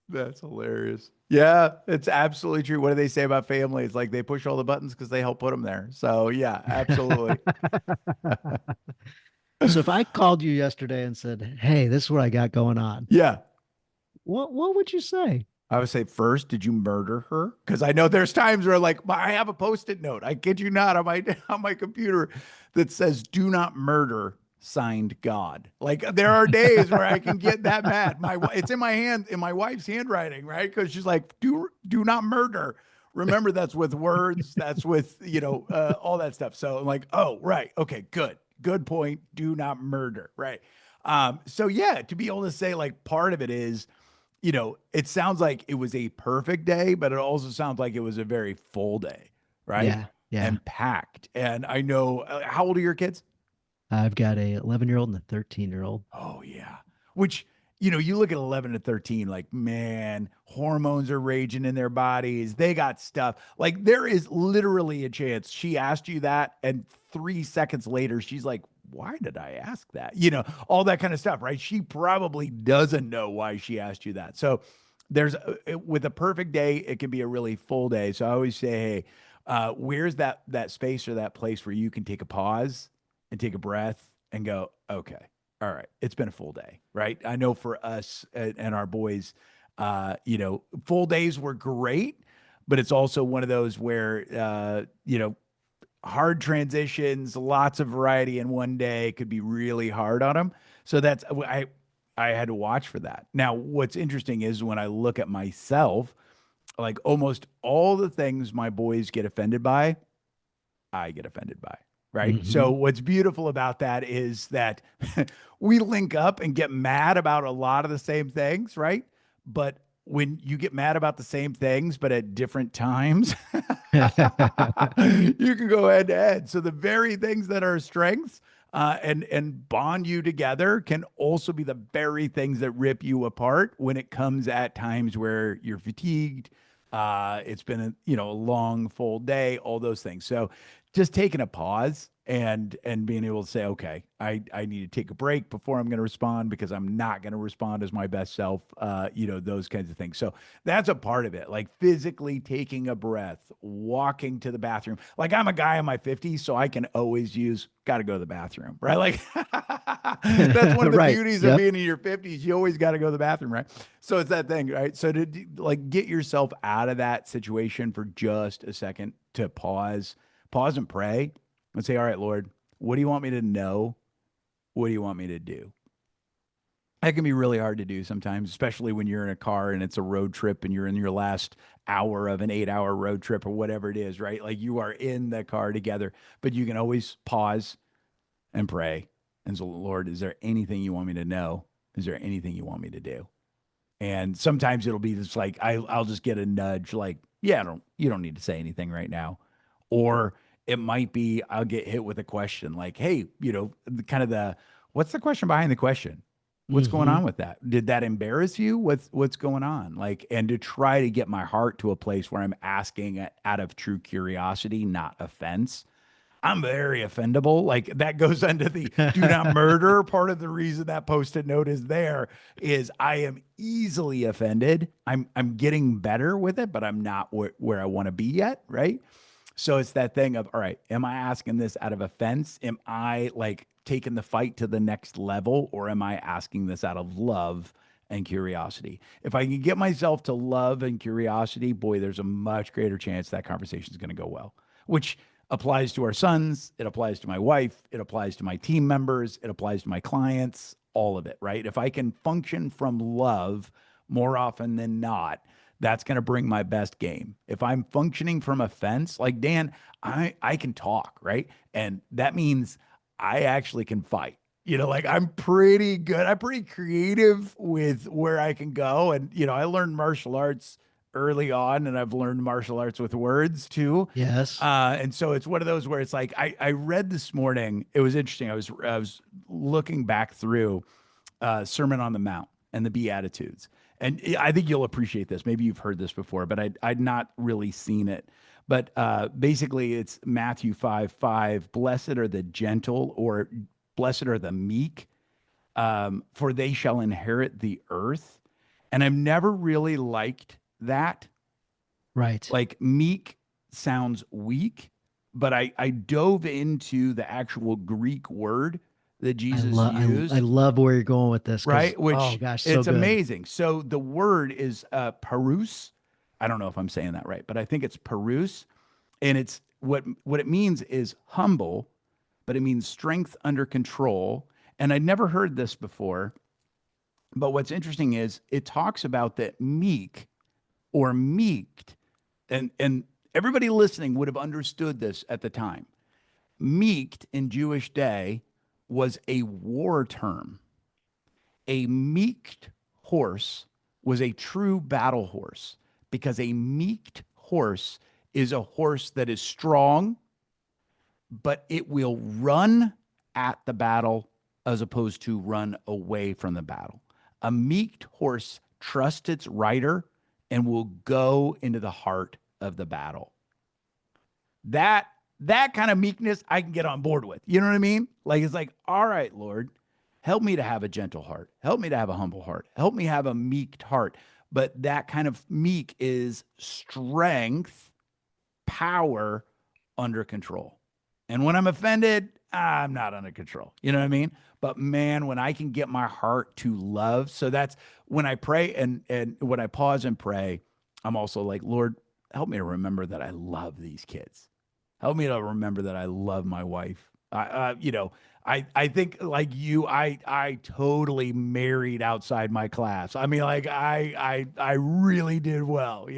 A: That's hilarious. Yeah, it's absolutely true. What do they say about family? It's like they push all the buttons because they help put them there. So yeah, absolutely.
B: So if I called you yesterday and said, "Hey, this is what I got going on,"
A: Yeah.
B: what would you say?
A: I would say first, did you murder her? Because I know there's times where like I have a post-it note. I kid you not on my on my computer that says "Do not murder." Signed God. Like there are days where I can get that mad. It's in my hand, in my wife's handwriting, right? Because she's like, do not murder. Remember, that's with words. That's with all that stuff. So I'm like, oh right, okay, good point. Do not murder, right? So yeah, to be able to say like part of it is it sounds like it was a perfect day, but it also sounds like it was a very full day, right?
B: Yeah, yeah.
A: And packed. And I know, how old are your kids?
B: I've got a 11-year-old and a 13-year-old.
A: Oh, yeah. Which, you look at 11 to 13, like, man, hormones are raging in their bodies. They got stuff. Like, there is literally a chance she asked you that. And 3 seconds later, she's like, why did I ask that? All that kind of stuff, right? She probably doesn't know why she asked you that. So, with a perfect day, it can be a really full day. So I always say, hey, Where's that space or that place where you can take a pause and take a breath and go, okay, all right, it's been a full day, right? I know for us and our boys, full days were great, but it's also one of those where hard transitions, lots of variety in one day could be really hard on them. So I had to watch for that. Now, what's interesting is when I look at myself, like almost all the things my boys get offended by, I get offended by. Right. So
B: Hmm.
A: what's beautiful about that is that we link up and get mad about a lot of the same things. Right. But when you get mad about the same things, but at different times, you can go head to head. So the very things that are strengths and bond you together can also be the very things that rip you apart when it comes at times where you're fatigued. It's been a long full day, all those things. So just taking a pause and being able to say, okay, I need to take a break before I'm going to respond because I'm not going to respond as my best self. Those kinds of things. So that's a part of it, like physically taking a breath, walking to the bathroom. Like I'm a guy in my 50s, so I can always use got to go to the bathroom, right? Like that's one of the
B: Right.
A: beauties of
B: Yep.
A: being in your 50s. You always got to go to the bathroom, right? So it's that thing, right? So to like get yourself out of that situation for just a second to pause and pray and say, all right, Lord, what do you want me to know? What do you want me to do? That can be really hard to do sometimes, especially when you're in a car and it's a road trip and you're in your last hour of an 8 hour road trip or whatever it is, right? Like you are in the car together, but you can always pause and pray. And so, Lord, is there anything you want me to know? Is there anything you want me to do? And sometimes it'll be just like I'll just get a nudge, like, yeah, you don't need to say anything right now. Or it might be I'll get hit with a question like, hey, kind of what's the question behind the question? What's going
B: Hmm.
A: on with that? Did that embarrass you? What's going on? Like, and to try to get my heart to a place where I'm asking out of true curiosity, not offense. I'm very offendable. Like that goes under the do not murder. Part of the reason that post-it note is there is I am easily offended. I'm getting better with it, but I'm not where I want to be yet, right? So it's that thing of, all right, am I asking this out of offense? Am I like taking the fight to the next level, or am I asking this out of love and curiosity? If I can get myself to love and curiosity, boy, there's a much greater chance that conversation is going to go well, which applies to our sons. It applies to my wife. It applies to my team members. It applies to my clients, all of it, right? If I can function from love more often than not, that's going to bring my best game. If I'm functioning from offense, like Dan, I can talk, right? And that means I actually can fight. Like I'm pretty good. I'm pretty creative with where I can go. And, I learned martial arts early on, and I've learned martial arts with words too.
B: Yes.
A: And so it's one of those where it's like I read this morning. It was interesting. I was looking back through Sermon on the Mount and the Beatitudes, and I think you'll appreciate this. Maybe you've heard this before, but I'd not really seen it. But basically, it's Matthew 5:5. Blessed are the gentle, or blessed are the meek, for they shall inherit the earth. And I've never really liked that.
B: Right.
A: Like meek sounds weak, but I dove into the actual Greek word that Jesus
B: I
A: used,
B: love where you're going with this because
A: right?
B: oh
A: Which
B: gosh, so
A: it's
B: good.
A: amazing. So the word is parus. I don't know if I'm saying that right, but I think it's parus, and it's what it means is humble, but it means strength under control. And I'd never heard this before, but what's interesting is it talks about that meek or meeked, and everybody listening would have understood this at the time. Meeked in Jewish day was a war term. A meeked horse was a true battle horse because a meeked horse is a horse that is strong, but it will run at the battle as opposed to run away from the battle. A meeked horse trusts its rider and will go into the heart of the battle. That that kind of meekness I can get on board with. You know what I mean? Like it's like, all right, Lord, help me to have a gentle heart. Help me to have a humble heart. Help me have a meek heart. But that kind of meek is strength power under control. And when I'm offended, I'm not under control. You know what I mean? But man, when I can get my heart to love, so that's when I pray and when I pause and pray, I'm also like, Lord, help me to remember that I love these kids. Help me to remember that I love my wife. I think like you, I totally married outside my class. I mean, like I really did well.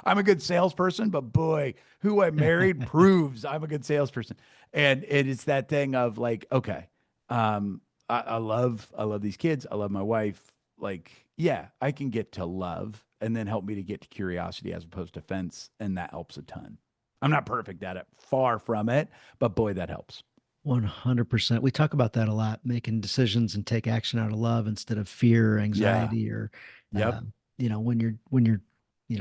A: I'm a good salesperson, but boy, who I married proves I'm a good salesperson. And it's that thing of like, okay, I love these kids. I love my wife. Like, yeah, I can get to love, and then help me to get to curiosity as opposed to fence, and that helps a ton. I'm not perfect at it, far from it, but boy, that helps.
B: 100%. We talk about that a lot, making decisions and take action out of love instead of fear or
A: Yeah.
B: anxiety or,
A: Yep.
B: uh, when you're,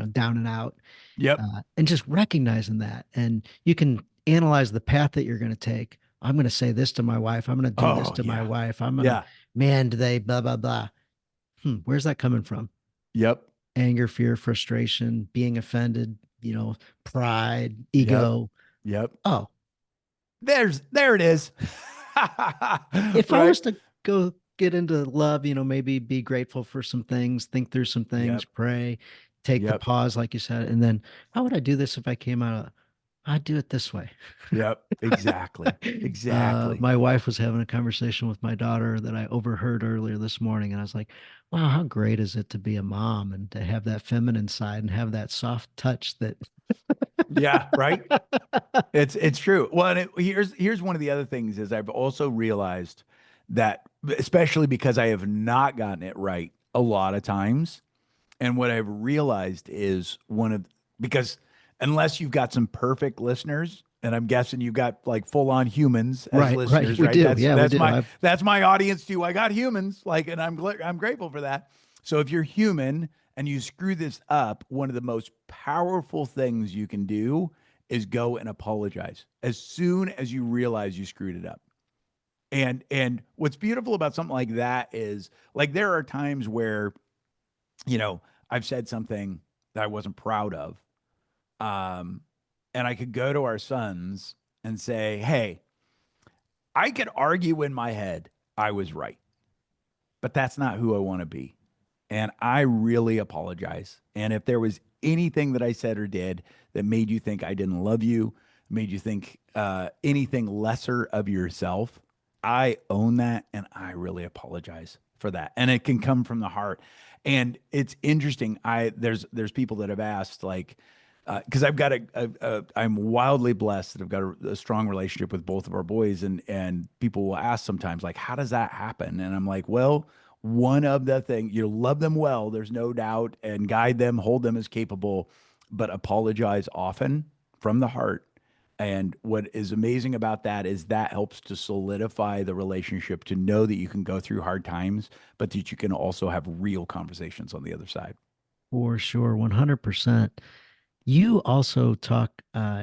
B: down and out,
A: Yep.
B: and just recognizing that. And you can analyze the path that you're going to take. I'm going to say this to my wife. I'm going to do this
A: Oh,
B: to my
A: yeah.
B: wife. I'm going to,
A: Yeah.
B: man, today, blah, blah, blah. Where's that coming from?
A: Yep.
B: Anger, fear, frustration, being offended, pride,
A: Yep.
B: ego.
A: Yep.
B: Oh,
A: There it is.
B: if I
A: Right?
B: was to go get into love, maybe be grateful for some things, think through some things,
A: Yep.
B: pray, take the
A: Yep.
B: pause, like you said, and then how would I do this if I came out of, I'd do it this way.
A: Yep. Exactly. Exactly.
B: My wife was having a conversation with my daughter that I overheard earlier this morning, and I was like, wow, how great is it to be a mom and to have that feminine side and have that soft touch that.
A: Yeah, right? It's true. Well, and here's one of the other things is I've also realized that, especially because I have not gotten it right a lot of times. And what I've realized is because unless you've got some perfect listeners, and I'm guessing you've got like full on humans as
B: Right, right.
A: listeners,
B: We
A: right?
B: do.
A: That's
B: Yeah, we
A: that's
B: do.
A: my
B: I've
A: that's my audience too. I got humans, like, and I'm grateful for that. So if you're human and you screw this up, one of the most powerful things you can do is go and apologize as soon as you realize you screwed it up. And what's beautiful about something like that is like there are times where I've said something that I wasn't proud of. Um, and I could go to our sons and say, hey, I could argue in my head I was right, but that's not who I want to be. And I really apologize. And if there was anything that I said or did that made you think I didn't love you, made you think anything lesser of yourself, I own that and I really apologize for that. And it can come from the heart. And it's interesting. There's people that have asked like, because I've got I'm wildly blessed that I've got a strong relationship with both of our boys, and people will ask sometimes like, how does that happen? And I'm like, well, one of the things you love them well, there's no doubt, and guide them, hold them as capable, but apologize often from the heart. And what is amazing about that is that helps to solidify the relationship to know that you can go through hard times, but that you can also have real conversations on the other side.
B: For sure, 100%. You also talk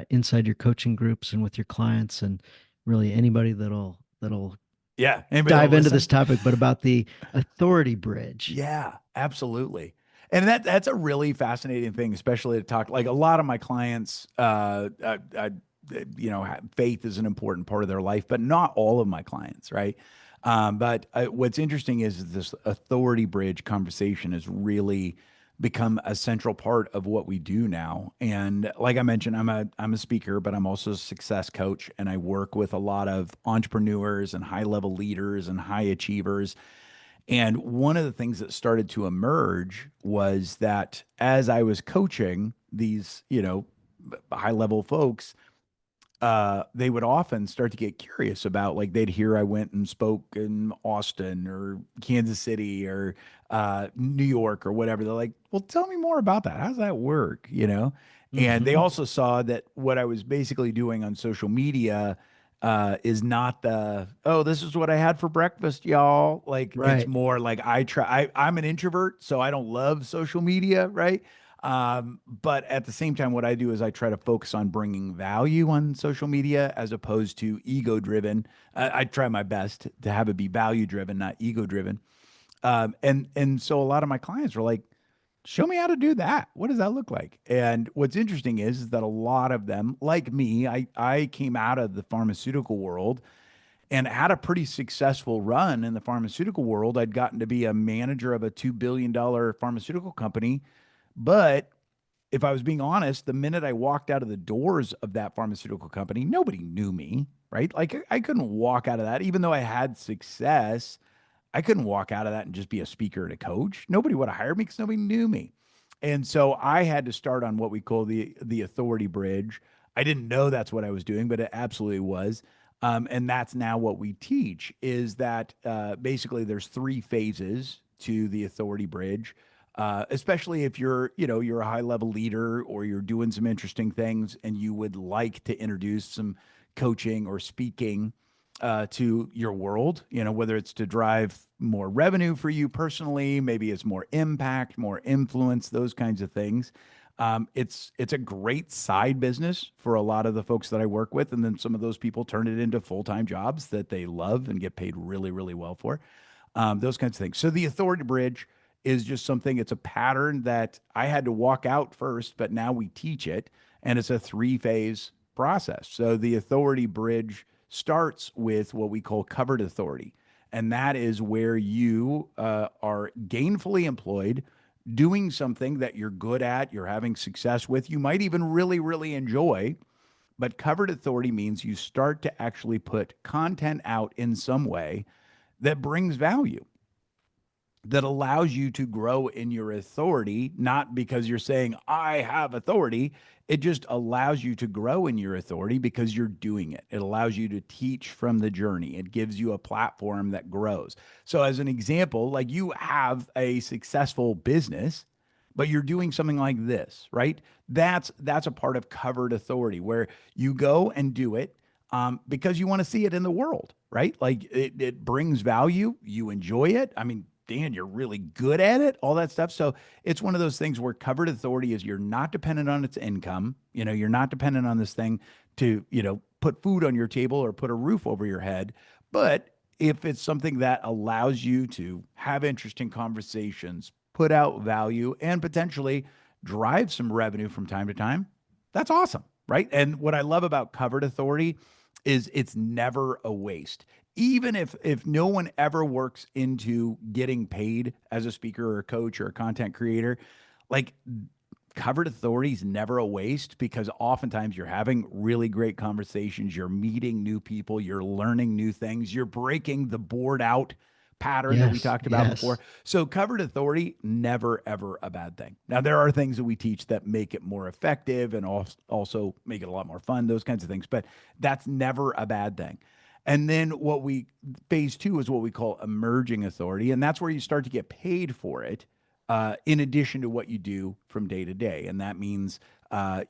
B: inside your coaching groups and with your clients and really anybody that'll
A: Yeah. Anybody that'll
B: dive into this
A: listen?
B: topic, but about the authority bridge.
A: Yeah, absolutely. And that's a really fascinating thing, especially to talk like a lot of my clients, faith is an important part of their life, but not all of my clients, right? But what's interesting is this authority bridge conversation has really become a central part of what we do now. And like I mentioned, I'm a speaker, but I'm also a success coach, and I work with a lot of entrepreneurs and high level leaders and high achievers. And one of the things that started to emerge was that as I was coaching these, high level folks, they would often start to get curious about like they'd hear I went and spoke in Austin or Kansas City or New York or whatever. They're like, well, tell me more about that. How's that work? And they
B: Hmm.
A: also saw that what I was basically doing on social media is not oh, this is what I had for breakfast, y'all. Like it's
B: Right.
A: more like I'm an introvert, so I don't love social media, right? But at the same time, what I do is I try to focus on bringing value on social media as opposed to ego driven. I try my best to have it be value driven, not ego driven. And so a lot of my clients were like, Show me how to do that. What does that look like? And what's interesting is that a lot of them, like me, I came out of the pharmaceutical world and had a pretty successful run in the pharmaceutical world. I'd gotten to be a manager of a $2 billion pharmaceutical company. But if I was being honest, the minute I walked out of the doors of that pharmaceutical company, nobody knew me, right? Like I couldn't walk out of that, even though I had success. I couldn't walk out of that and just be a speaker and a coach. Nobody would have hired me because nobody knew me. And so I had to start on what we call the authority bridge. I didn't know that's what I was doing, but it absolutely was. And that's now what we teach is that basically there's three phases to the authority bridge. Especially if you're a high level leader or you're doing some interesting things and you would like to introduce some coaching or speaking to your world, whether it's to drive more revenue for you personally, maybe it's more impact, more influence, those kinds of things. It's a great side business for a lot of the folks that I work with, and then some of those people turn it into full time jobs that they love and get paid really, really well for. Those kinds of things. So the authority bridge is just something. It's a pattern that I had to walk out first, but now we teach it, and it's a three-phase process. So the authority bridge starts with what we call covered authority. And that is where you are gainfully employed doing something that you're good at, you're having success with, you might even really, really enjoy. But covered authority means you start to actually put content out in some way that brings value, that allows you to grow in your authority, not because you're saying, I have authority. It just allows you to grow in your authority because you're doing it. It allows you to teach from the journey. It gives you a platform that grows. So, as an example, like you have a successful business, but you're doing something like this, right? That's a part of covered authority where you go and do it because you want to see it in the world, right? Like it brings value. You enjoy it. I mean, Dan, you're really good at it, all that stuff. So it's one of those things where covered authority is you're not dependent on its income. You're not dependent on this thing to, put food on your table or put a roof over your head. But if it's something that allows you to have interesting conversations, put out value, and potentially drive some revenue from time to time, that's awesome, right? And what I love about covered authority is it's never a waste. Even if no one ever works into getting paid as a speaker or a coach or a content creator, like covered authority is never a waste because oftentimes you're having really great conversations, you're meeting new people, you're learning new things, you're breaking the board out pattern that we
B: Yes,
A: talked about before.
B: yes.
A: So covered authority, never ever a bad thing. Now there are things that we teach that make it more effective and also make it a lot more fun, those kinds of things, but that's never a bad thing. And then phase two is what we call emerging authority. And that's where you start to get paid for it in addition to what you do from day to day. And that means,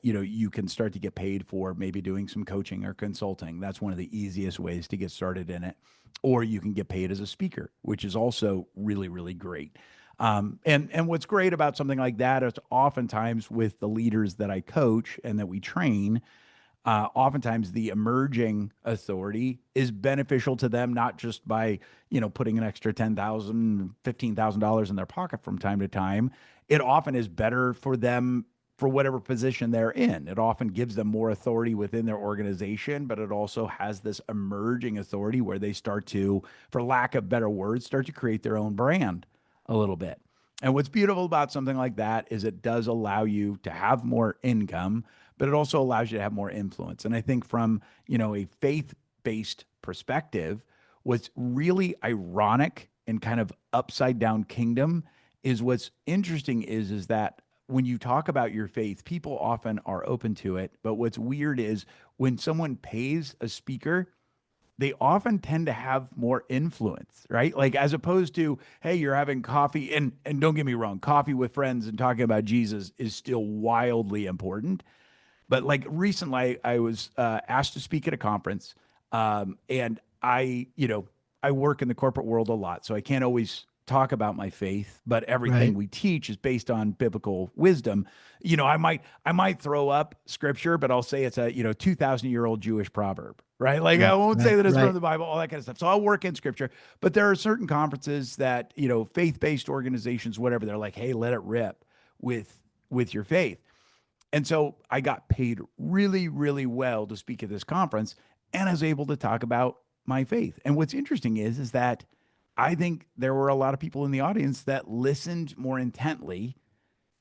A: you can start to get paid for maybe doing some coaching or consulting. That's one of the easiest ways to get started in it. Or you can get paid as a speaker, which is also really, really great. And what's great about something like that is oftentimes with the leaders that I coach and that we train, oftentimes the emerging authority is beneficial to them, not just by, putting an extra $10,000, $15,000 in their pocket from time to time. It often is better for them for whatever position they're in. It often gives them more authority within their organization, but it also has this emerging authority where they start to, for lack of better words, start to create their own brand a little bit. And what's beautiful about something like that is it does allow you to have more income, but it also allows you to have more influence. And I think from, a faith-based perspective, what's really ironic and kind of upside down kingdom is what's interesting is that when you talk about your faith, people often are open to it. But what's weird is when someone pays a speaker, they often tend to have more influence, right? Like as opposed to, hey, you're having coffee and don't get me wrong, coffee with friends and talking about Jesus is still wildly important. But like recently, I was asked to speak at a conference, and I work in the corporate world a lot, so I can't always talk about my faith. But everything
B: Right.
A: we teach is based on biblical wisdom. I might throw up scripture, but I'll say it's a 2,000-year-old Jewish proverb, right? Like I
B: Right.
A: won't say
B: Right.
A: that it's from
B: Right.
A: the Bible, all that kind of stuff. So I'll work in scripture, but there are certain conferences that faith-based organizations, whatever, they're like, hey, let it rip. with your faith. And so I got paid really, really well to speak at this conference, and I was able to talk about my faith. And what's interesting is that I think there were a lot of people in the audience that listened more intently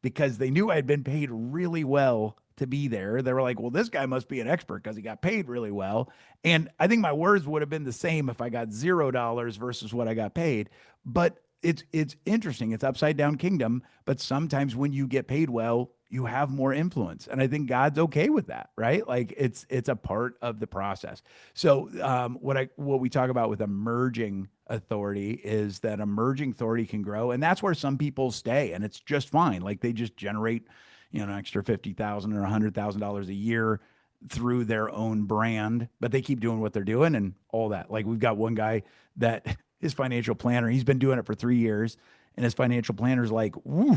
A: because they knew I had been paid really well to be there. They were like, well, this guy must be an expert because he got paid really well. And I think my words would have been the same if I got $0 versus what I got paid. But it's interesting. It's upside down kingdom. But sometimes when you get paid well, you have more influence. And I think God's okay with that, right? Like it's a part of the process. So what we talk about with emerging authority is that emerging authority can grow, and that's where some people stay, and it's just fine. Like they just generate, an extra 50,000 or $100,000 a year through their own brand, but they keep doing what they're doing and all that. Like we've got one guy that his financial planner, he's been doing it for 3 years, and his financial planner's like, woo,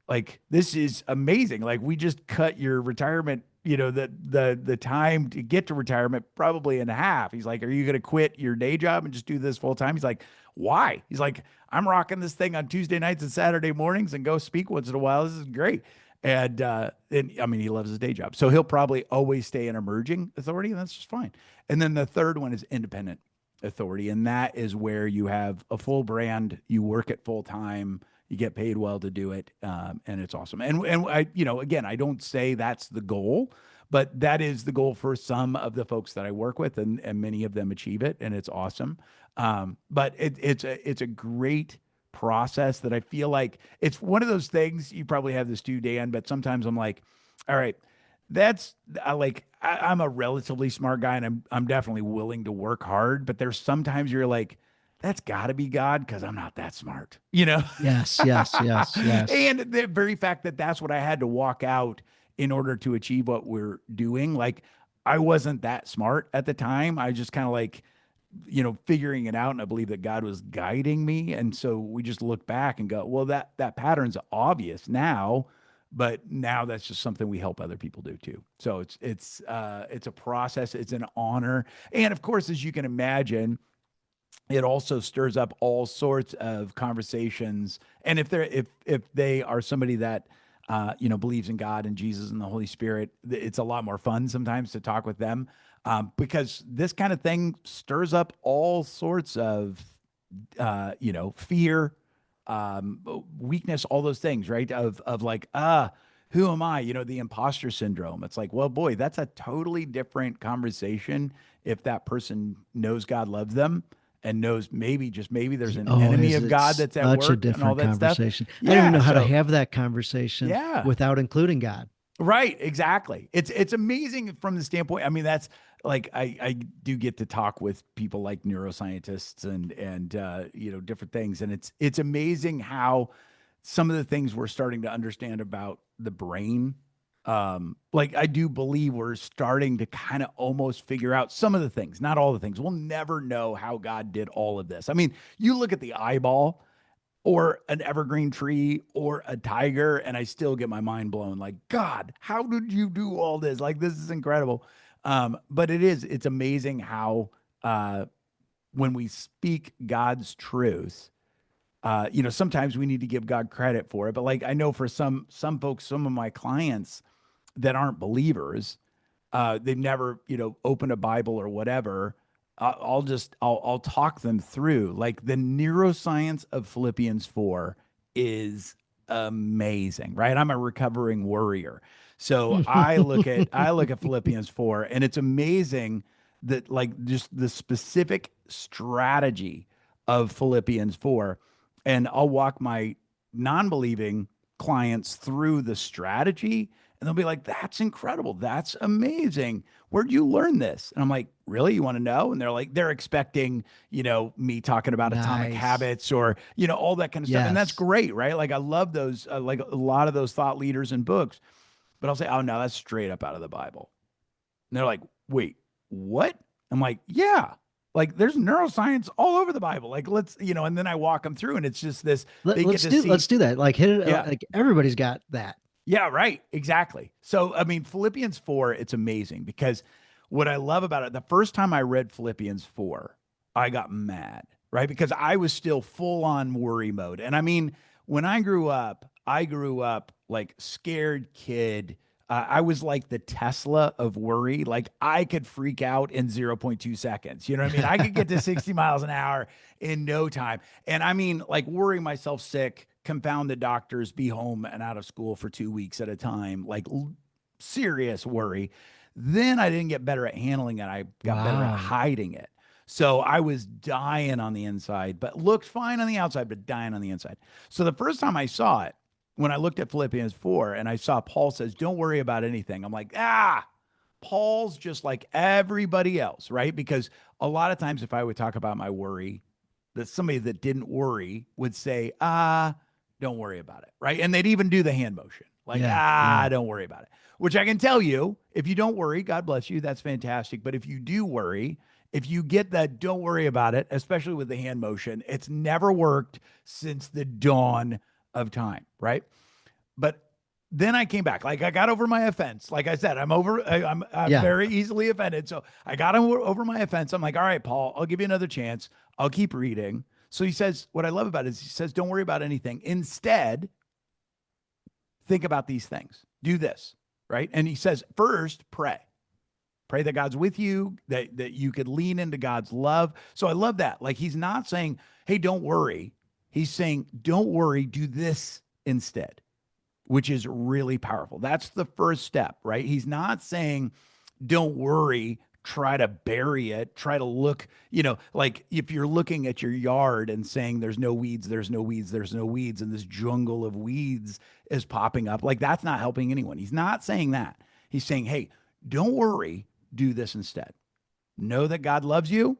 A: like this is amazing. Like we just cut your retirement, the time to get to retirement probably in half. He's like, are you going to quit your day job and just do this full time? He's like, why? He's like, I'm rocking this thing on Tuesday nights and Saturday mornings and go speak once in a while. This is great. And I mean, he loves his day job. So he'll probably always stay in emerging authority, and that's just fine. And then the third one is independent authority. And that is where you have a full brand, you work it full time, you get paid well to do it, and it's awesome. And I, again, I don't say that's the goal, but that is the goal for some of the folks that I work with, and many of them achieve it, and it's awesome. But it's a great process that I feel like it's one of those things. You probably have this too, Dan, but sometimes I'm like, all right, that's I'm a relatively smart guy, and I'm definitely willing to work hard, but there's sometimes you're like, that's got to be God because I'm not that smart,
B: Yes, yes, yes, yes.
A: And the very fact that that's what I had to walk out in order to achieve what we're doing, like I wasn't that smart at the time. I just kind of like, figuring it out, and I believe that God was guiding me. And so we just look back and go, well, that pattern's obvious now, but now that's just something we help other people do too. So it's a process, it's an honor. And of course, as you can imagine, it also stirs up all sorts of conversations. And if they are somebody that believes in God and Jesus and the Holy Spirit, it's a lot more fun sometimes to talk with them, because this kind of thing stirs up all sorts of fear, weakness, all those things, right? Of like, who am I? The imposter syndrome. It's like, well, boy, that's a totally different conversation if that person knows God loves them and knows maybe, just maybe, there's an
B: Oh,
A: enemy
B: is
A: of
B: it
A: God that's at
B: such a
A: work and all
B: different
A: that stuff.
B: conversation? I don't even
A: Yeah.
B: know how to
A: So
B: have that conversation
A: yeah.
B: without including God.
A: Right, exactly. It's amazing from the standpoint. I mean, that's like I do get to talk with people like neuroscientists and different things, and it's amazing how some of the things we're starting to understand about the brain. Like I do believe we're starting to kind of almost figure out some of the things, not all the things. We'll never know how God did all of this. I mean, you look at the eyeball or an evergreen tree or a tiger, and I still get my mind blown. Like, God, how did you do all this? Like, this is incredible. But it's amazing how when we speak God's truth, sometimes we need to give God credit for it. But like I know for some folks, some of my clients that aren't believers, they've never, opened a Bible or whatever. I'll talk them through like the neuroscience of Philippians 4 is amazing, right? I'm a recovering worrier. So I look at Philippians 4, and it's amazing that like just the specific strategy of Philippians 4. And I'll walk my non-believing clients through the strategy, and they'll be like, that's incredible. That's amazing. Where'd you learn this? And I'm like, really? You want to know? And they're like, they're expecting, me talking about atomic
B: Nice.
A: habits or, all that kind of stuff. And that's
B: Yes.
A: great, right? Like I love those, like a lot of those thought leaders and books, but I'll say, oh no, that's straight up out of the Bible. And they're like, wait, what? I'm like, yeah. Like there's neuroscience all over the Bible. Like let's, and then I walk them through, and it's just this,
B: Let,
A: they get
B: let's
A: to
B: do
A: see.
B: let's do that. Like hit it.
A: Yeah.
B: Like everybody's got that.
A: Yeah, right. Exactly. So, I mean, Philippians 4, it's amazing because what I love about it, the first time I read Philippians 4, I got mad, right? Because I was still full on worry mode. And I mean, when I grew up like scared kid. I was like the Tesla of worry. Like I could freak out in zero point 0.2 seconds. You know what I mean? I could get to 60 miles an hour in no time. And I mean, like worry myself sick, confound the doctors, be home and out of school for 2 weeks at a time, like serious worry. Then I didn't get better at handling it. I got better at
B: Wow.
A: hiding it. So I was dying on the inside, but looked fine on the outside, but dying on the inside. So the first time I saw it, when I looked at Philippians 4 and I saw Paul says, don't worry about anything, I'm like, Paul's just like everybody else, right? Because a lot of times if I would talk about my worry, that somebody that didn't worry would say, don't worry about it, right? And they'd even do the hand motion, like,
B: Yeah. Yeah.
A: don't worry about it, which I can tell you, if you don't worry, God bless you, that's fantastic. But if you do worry, if you get that, don't worry about it, especially with the hand motion, it's never worked since the dawn of time, right? But then I came back. Like I got over my offense. Like I said, I'm
B: Yeah.
A: very easily offended. So I got over my offense. I'm like, all right, Paul, I'll give you another chance. I'll keep reading. So he says, what I love about it is he says, don't worry about anything. Instead, think about these things. Do this, right? And he says, first, pray. Pray that God's with you, that you could lean into God's love. So I love that. Like he's not saying, hey, don't worry. He's saying, don't worry, do this instead, which is really powerful. That's the first step, right? He's not saying, don't worry, try to bury it, try to look, like if you're looking at your yard and saying there's no weeds, there's no weeds, there's no weeds, and this jungle of weeds is popping up, like that's not helping anyone. He's not saying that. He's saying, hey, don't worry, do this instead. Know that God loves you,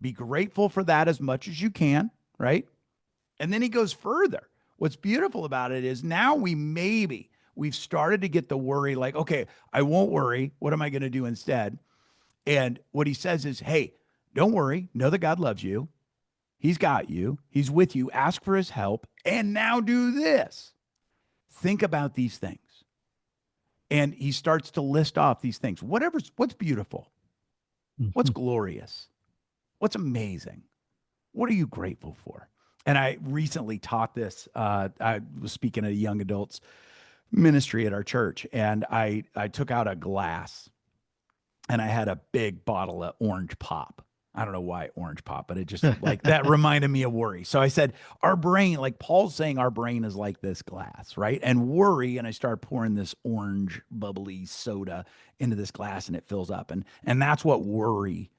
A: be grateful for that as much as you can, right? And then he goes further. What's beautiful about it is now we've started to get the worry like, okay, I won't worry. What am I going to do instead? And what he says is, hey, don't worry. Know that God loves you. He's got you. He's with you. Ask for his help. And now do this. Think about these things. And he starts to list off these things. What's beautiful? What's
B: Mhm.
A: glorious? What's amazing? What are you grateful for? And I recently taught this. I was speaking at a young adults ministry at our church, and I took out a glass and I had a big bottle of orange pop. I don't know why orange pop, but it just like that reminded me of worry. So I said, our brain, like Paul's saying, our brain is like this glass, right? And worry, and I start pouring this orange bubbly soda into this glass and it fills up. And that's what worry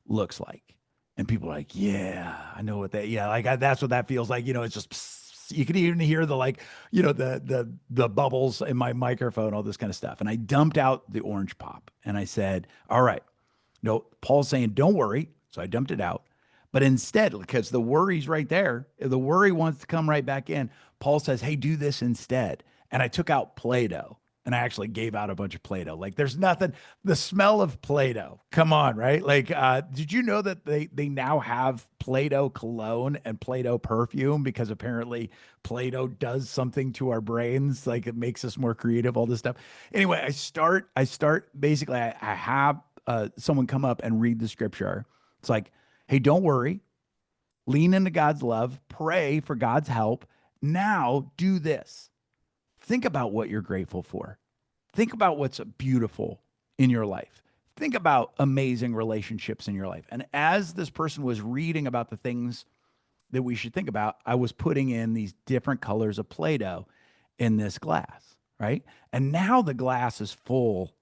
A: looks like. And people are like, yeah, I know what that, yeah, like that's what that feels like. It's just, psst. You can even hear the like, the bubbles in my microphone, all this kind of stuff. And I dumped out the orange pop and I said, all right, no, Paul's saying, don't worry. So I dumped it out. But instead, because the worry's right there, if the worry wants to come right back in, Paul says, hey, do this instead. And I took out Play Doh and I actually gave out a bunch of Play Doh. Like there's nothing, the smell of Play Doh, come on, right? Like, did you know that they now have Play Doh cologne and Play Doh perfume because apparently Play Doh does something to our brains? Like it makes us more creative, all this stuff. Anyway, I start basically, I have someone come up and read the scripture. It's like, hey, don't worry, lean into God's love, pray for God's help. Now do this. Think about what you're grateful for. Think about what's beautiful in your life. Think about amazing relationships in your life. And as this person was reading about the things that we should think about, I was putting in these different colors of Play Doh in this glass, right? And now the glass is full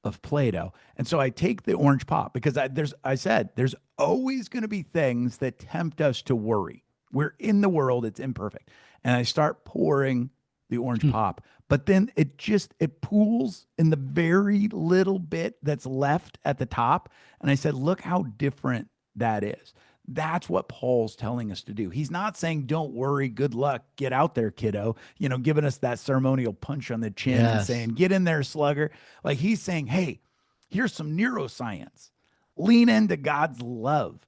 A: of Play Doh. And so I take the orange pop because I said, there's always going to be things that tempt us to worry. We're in the world, it's imperfect. And I start pouring the orange pop, but then it pools in the very little bit that's left at the top. And I said, look how different that is. That's what Paul's telling us to do. He's not saying, don't worry, good luck, get out there, kiddo, giving us that ceremonial punch on the chin and
B: Yes.
A: saying, get in there, slugger. Like he's saying, hey, here's some neuroscience. Lean into God's love,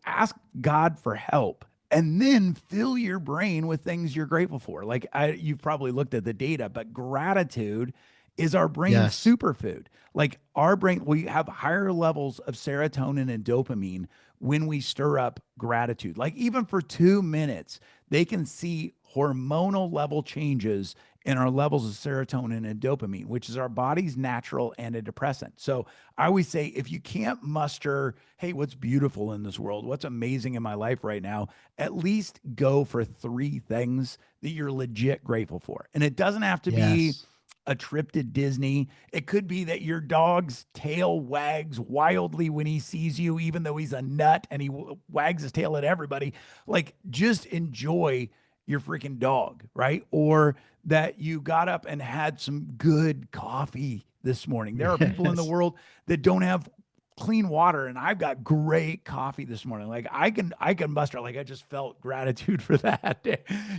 A: ask God for help, and then fill your brain with things you're grateful for. Like you've probably looked at the data, but gratitude is our brain's
B: Yes.
A: superfood. Like our brain, we have higher levels of serotonin and dopamine when we stir up gratitude. Like even for 2 minutes, they can see hormonal level changes in our levels of serotonin and dopamine, which is our body's natural antidepressant. So I always say if you can't muster, hey, what's beautiful in this world? What's amazing in my life right now? At least go for three things that you're legit grateful for. And it doesn't have to be
B: Yes.
A: a trip to Disney. It could be that your dog's tail wags wildly when he sees you, even though he's a nut and he wags his tail at everybody. Like, just enjoy your freaking dog, right? Or that you got up and had some good coffee this morning. There are people in the
B: Yes.
A: world that don't have clean water, and I've got great coffee this morning. Like I can muster, like I just felt gratitude for that.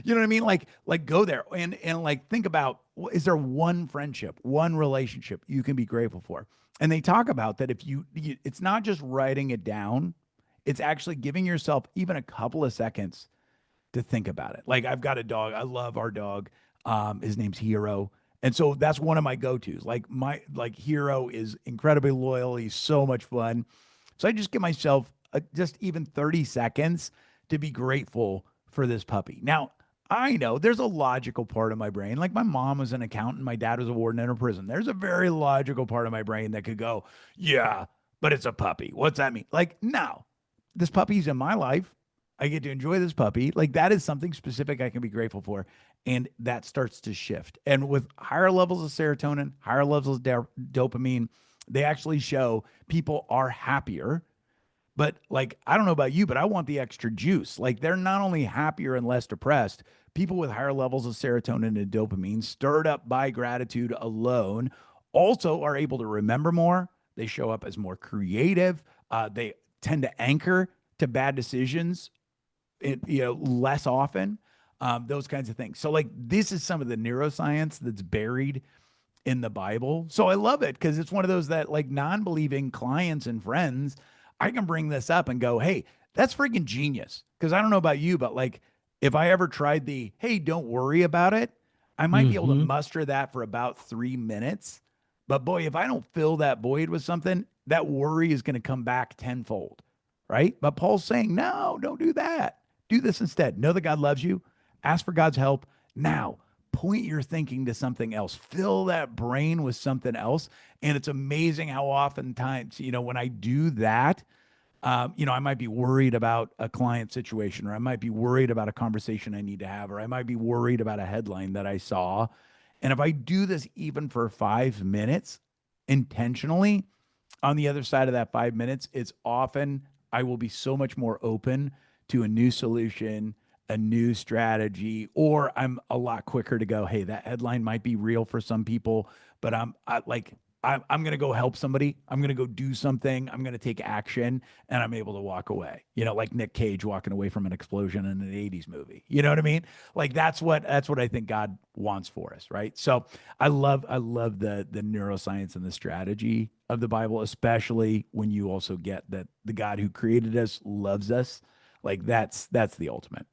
A: You know what I mean? Like go there and like think about, is there one friendship, one relationship you can be grateful for? And they talk about that if it's not just writing it down, it's actually giving yourself even a couple of seconds to think about it. Like I've got a dog. I love our dog. His name's Hero. And so that's one of my go-tos. Like Hero is incredibly loyal. He's so much fun. So I just give myself just even 30 seconds to be grateful for this puppy. Now, I know there's a logical part of my brain. Like my mom was an accountant, my dad was a warden in a prison. There's a very logical part of my brain that could go, yeah, but it's a puppy. What's that mean? Like, no, this puppy's in my life. I get to enjoy this puppy. Like that is something specific I can be grateful for. And that starts to shift. And with higher levels of serotonin, higher levels of dopamine, they actually show people are happier. But like, I don't know about you, but I want the extra juice. Like they're not only happier and less depressed, people with higher levels of serotonin and dopamine, stirred up by gratitude alone, also are able to remember more. They show up as more creative. They tend to anchor to bad decisions less often, those kinds of things. So like this is some of the neuroscience that's buried in the Bible. So I love it because it's one of those that like non-believing clients and friends, I can bring this up and go, hey, that's freaking genius. Because I don't know about you, but like if I ever tried the hey, don't worry about it, I might be able to
B: Hmm.
A: muster that for about 3 minutes. But boy, if I don't fill that void with something, that worry is going to come back tenfold. Right. But Paul's saying, no, don't do that. Do this instead. Know that God loves you. Ask for God's help. Now, point your thinking to something else. Fill that brain with something else. And it's amazing how oftentimes, when I do that, I might be worried about a client situation, or I might be worried about a conversation I need to have, or I might be worried about a headline that I saw. And if I do this even for 5 minutes intentionally, on the other side of that 5 minutes, it's often I will be so much more open to a new solution, a new strategy, or I'm a lot quicker to go, hey, that headline might be real for some people, but I'm going to go help somebody. I'm going to go do something. I'm going to take action and I'm able to walk away. Like Nick Cage walking away from an explosion in an 80s movie. You know what I mean? Like that's what I think God wants for us, right? So I love the neuroscience and the strategy of the Bible, especially when you also get that the God who created us loves us. Like that's the ultimate.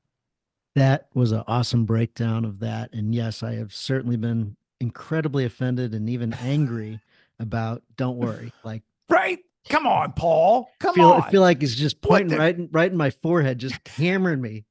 B: That was an awesome breakdown of that. And yes, I have certainly been incredibly offended and even angry about don't worry. Like
A: Right? Come on, Paul. Come
B: I feel
A: on.
B: like it's just
A: What
B: pointing
A: the
B: right in my forehead, just hammering me.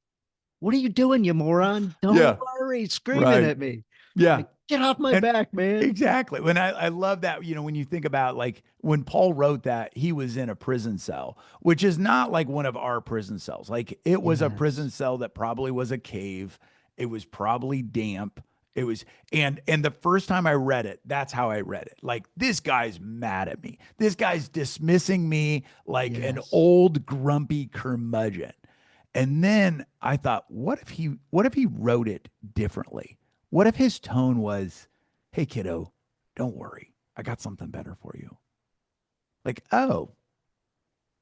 B: What are you doing, you moron? Don't
A: Yeah,
B: worry, screaming
A: right.
B: at me.
A: Yeah.
B: Like, get off my
A: And
B: back, man.
A: exactly. When I love that, when you think about like when Paul wrote that, he was in a prison cell, which is not like one of our prison cells. Like it was a prison
B: Yes.
A: cell that probably was a cave. It was probably damp. It was and the first time I read it, that's how I read it. Like this guy's mad at me. This guy's dismissing me like an
B: Yes.
A: old grumpy curmudgeon. And then I thought, what if he wrote it differently? What if his tone was, hey kiddo, don't worry. I got something better for you. Like, oh,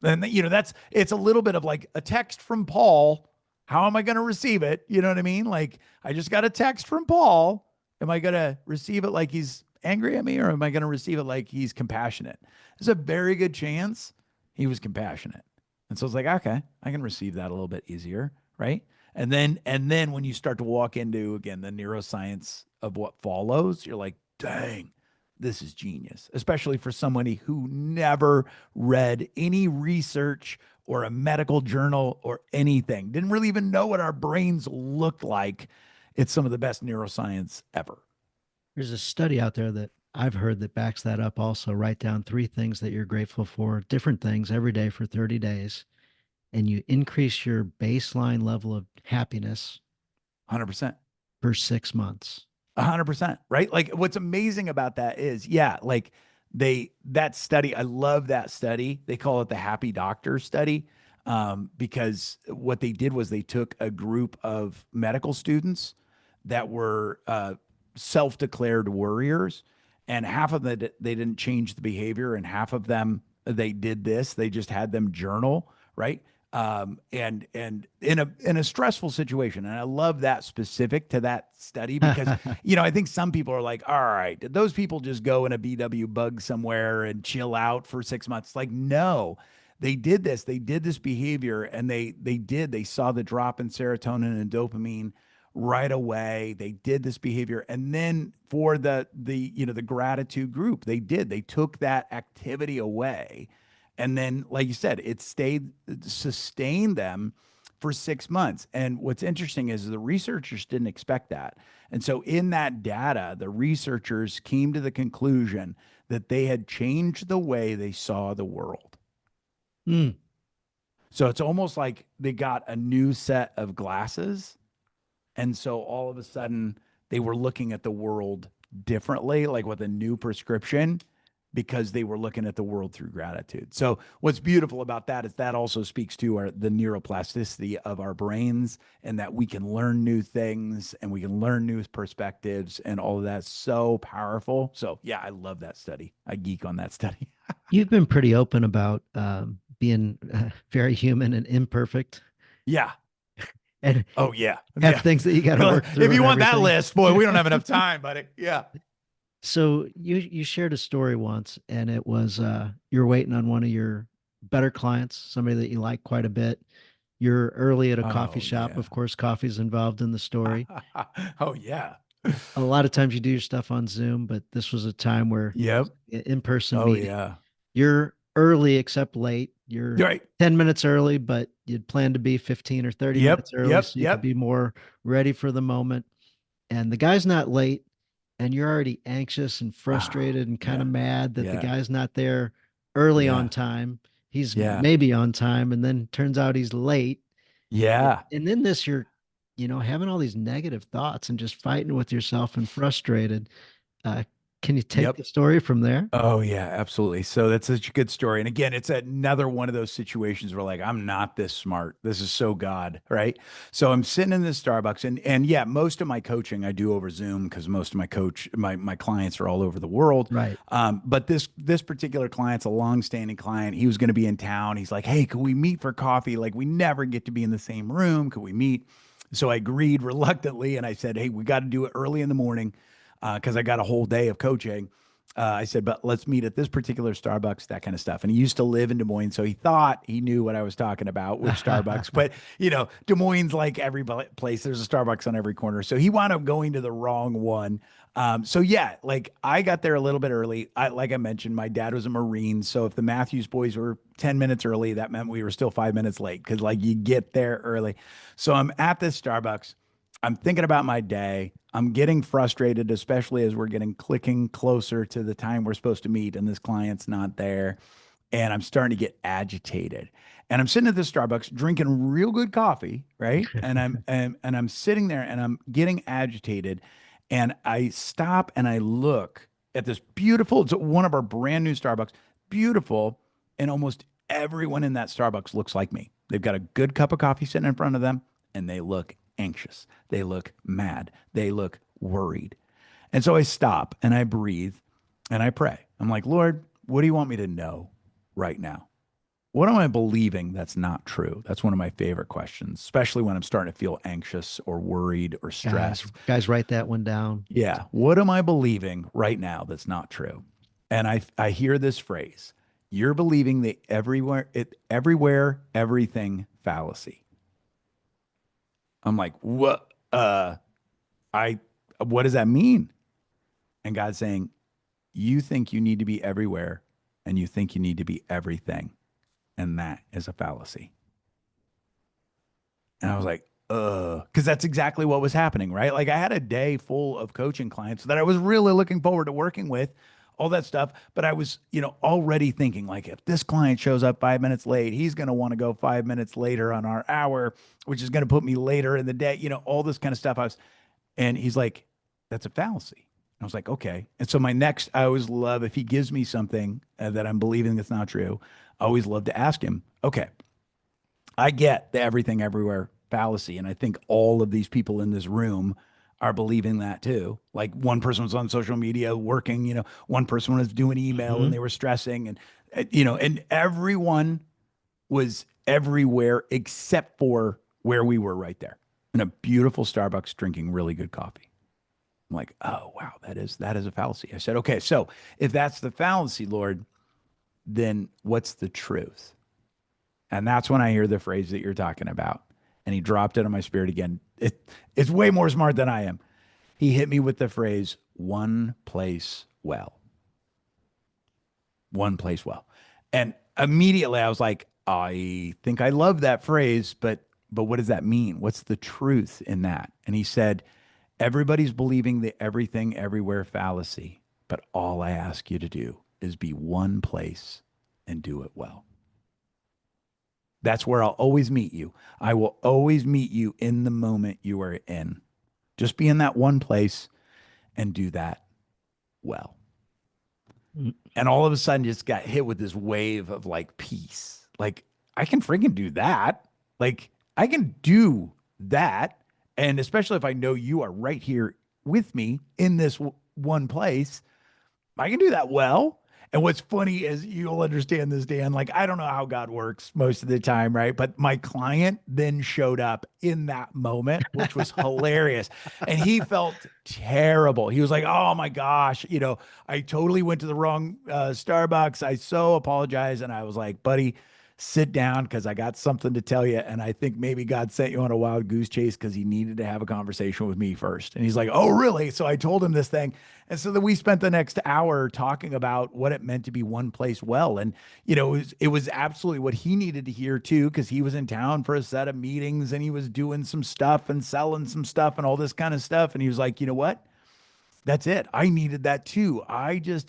A: and that's it's a little bit of like a text from Paul. How am I going to receive it? You know what I mean? Like, I just got a text from Paul. Am I going to receive it like he's angry at me, or am I going to receive it like he's compassionate? There's a very good chance he was compassionate. And so it's like, okay, I can receive that a little bit easier, right? And then when you start to walk into again the neuroscience of what follows, you're like, dang, this is genius, especially for somebody who never read any research or a medical journal or anything, didn't really even know what our brains looked like. It's some of the best neuroscience ever.
B: There's a study out there that I've heard that backs that up also. Write down three things that you're grateful for, different things every day for 30 days, and you increase your baseline level of happiness
A: 100%.
B: for 6 months.
A: 100%, right? Like what's amazing about that is, yeah, like that study, I love that study. They call it the happy doctor study, because what they did was they took a group of medical students that were self-declared worriers, and half of them they didn't change the behavior, and half of them they did this. They just had them journal, right? And in a stressful situation. And I love that specific to that study because, I think some people are like, all right, did those people just go in a BW bug somewhere and chill out for 6 months? Like, no, they did this. They did this behavior, and they saw the drop in serotonin and dopamine right away. They did this behavior. And then for the gratitude group, they took that activity away. And then, like you said, sustained them for 6 months. And what's interesting is the researchers didn't expect that. And so, in that data, the researchers came to the conclusion that they had changed the way they saw the world.
B: Mm.
A: So, it's almost like they got a new set of glasses. And so, all of a sudden, they were looking at the world differently, like with a new prescription, because they were looking at the world through gratitude. So what's beautiful about that is that also speaks to the neuroplasticity of our brains, and that we can learn new things and we can learn new perspectives, and all of that's so powerful. So yeah, I love that study. I geek on that study.
B: You've been pretty open about being very human and imperfect
A: Yeah.
B: and
A: Oh yeah.
B: have
A: Yeah.
B: things that you got to work
A: If
B: through
A: you
B: and
A: want that
B: everything.
A: list, boy, we don't have enough time, buddy. Yeah.
B: So you shared a story once, and it was you're waiting on one of your better clients, somebody that you like quite a bit. You're early at a coffee
A: Oh
B: shop.
A: yeah.
B: Of course, coffee's involved in the story.
A: Oh yeah.
B: A lot of times you do your stuff on Zoom, but this was a time where it
A: Yep.
B: was an in-person
A: Oh
B: meeting.
A: yeah.
B: You're early except late. You're
A: You're right.
B: 10 minutes early, but you'd plan to be 15 or 30
A: Yep.
B: minutes early
A: Yep.
B: so you could
A: Yep.
B: be more ready for the moment. And the guy's not late, and you're already anxious and
A: Oh,
B: frustrated and kind of
A: yeah.
B: mad that the
A: Yeah.
B: guy's not there early on
A: Yeah.
B: time. He's
A: Yeah.
B: maybe on time, and then turns out he's late.
A: Yeah.
B: And then this, you're, having all these negative thoughts and just fighting with yourself and frustrated. Uh, can you take
A: Yep.
B: the story from there?
A: Oh yeah, absolutely. So that's such a good story. And again, it's another one of those situations where like I'm not this smart. This is so God, right? So I'm sitting in this Starbucks, and yeah, most of my coaching I do over Zoom because most of my clients are all over the world.
B: Right.
A: But this particular client's a long-standing client. He was going to be in town. He's like, "Hey, could we meet for coffee? Like we never get to be in the same room. Could we meet?" So I agreed reluctantly, and I said, "Hey, we got to do it early in the morning because I got a whole day of coaching." I said, but let's meet at this particular Starbucks, that kind of stuff. And he used to live in Des Moines, so he thought he knew what I was talking about, which Starbucks. But Des Moines, like every place, there's a Starbucks on every corner. So he wound up going to the wrong one. So yeah, like I got there a little bit early. Like I mentioned, my dad was a Marine, so if the Matthews boys were 10 minutes early, that meant we were still 5 minutes late because like you get there early. So I'm at this Starbucks. I'm thinking about my day. I'm getting frustrated, especially as we're getting clicking closer to the time we're supposed to meet and this client's not there. And I'm starting to get agitated. And I'm sitting at this Starbucks drinking real good coffee, right? And I'm sitting there and I'm getting agitated. And I stop and I look at this beautiful, it's one of our brand new Starbucks, beautiful. And almost everyone in that Starbucks looks like me. They've got a good cup of coffee sitting in front of them and they look anxious. They look mad. They look worried. And so I stop and I breathe and I pray. I'm like, Lord, what do you want me to know right now? What am I believing that's not true? That's one of my favorite questions, especially when I'm starting to feel anxious or worried or
B: Guys,
A: stressed.
B: guys, write that one down.
A: Yeah. What am I believing right now that's not true? And I hear this phrase, you're believing the everywhere, everything fallacy. I'm like, what? I, what does that mean? And God's saying, You think you need to be everywhere and you think you need to be everything. And that is a fallacy. And I was like, because that's exactly what was happening, right? Like I had a day full of coaching clients that I was really looking forward to working with, all that stuff. But I was, already thinking like, if this client shows up 5 minutes late, he's going to want to go 5 minutes later on our hour, which is going to put me later in the day, all this kind of stuff. And he's like, that's a fallacy. I was like, okay. And so I always love if he gives me something that I'm believing that's not true, I always love to ask him, okay, I get the everything everywhere fallacy. And I think all of these people in this room are believing that too. Like one person was on social media working, one person was doing email and
B: Hmm.
A: they were stressing and everyone was everywhere except for where we were right there in a beautiful Starbucks drinking really good coffee. I'm like, oh wow, that is a fallacy. I said, okay, so if that's the fallacy, Lord, then what's the truth? And that's when I hear the phrase that you're talking about. And he dropped it on my spirit again. It's way more smart than I am. He hit me with the phrase, one place well. One place well. And immediately I was like, I think I love that phrase, but what does that mean? What's the truth in that? And he said, everybody's believing the everything everywhere fallacy, but all I ask you to do is be one place and do it well. That's where I'll always meet you. I will always meet you in the moment you are in. Just be in that one place and do that well. And all of a sudden, just got hit with this wave of like peace. Like, I can freaking do that. Like, I can do that. And especially if I know you are right here with me in this one place, I can do that well. And what's funny is you'll understand this, Dan. Like, I don't know how God works most of the time, right? But my client then showed up in that moment, which was hilarious. And he felt terrible. He was like, oh my gosh, I totally went to the wrong Starbucks. I so apologize. And I was like, buddy, sit down because I got something to tell you. And I think maybe God sent you on a wild goose chase because he needed to have a conversation with me first. And he's like, oh, really? So I told him this thing. And so then we spent the next hour talking about what it meant to be one place well. And, it was absolutely what he needed to hear too, because he was in town for a set of meetings and he was doing some stuff and selling some stuff and all this kind of stuff. And he was like, you know what? That's it. I needed that too.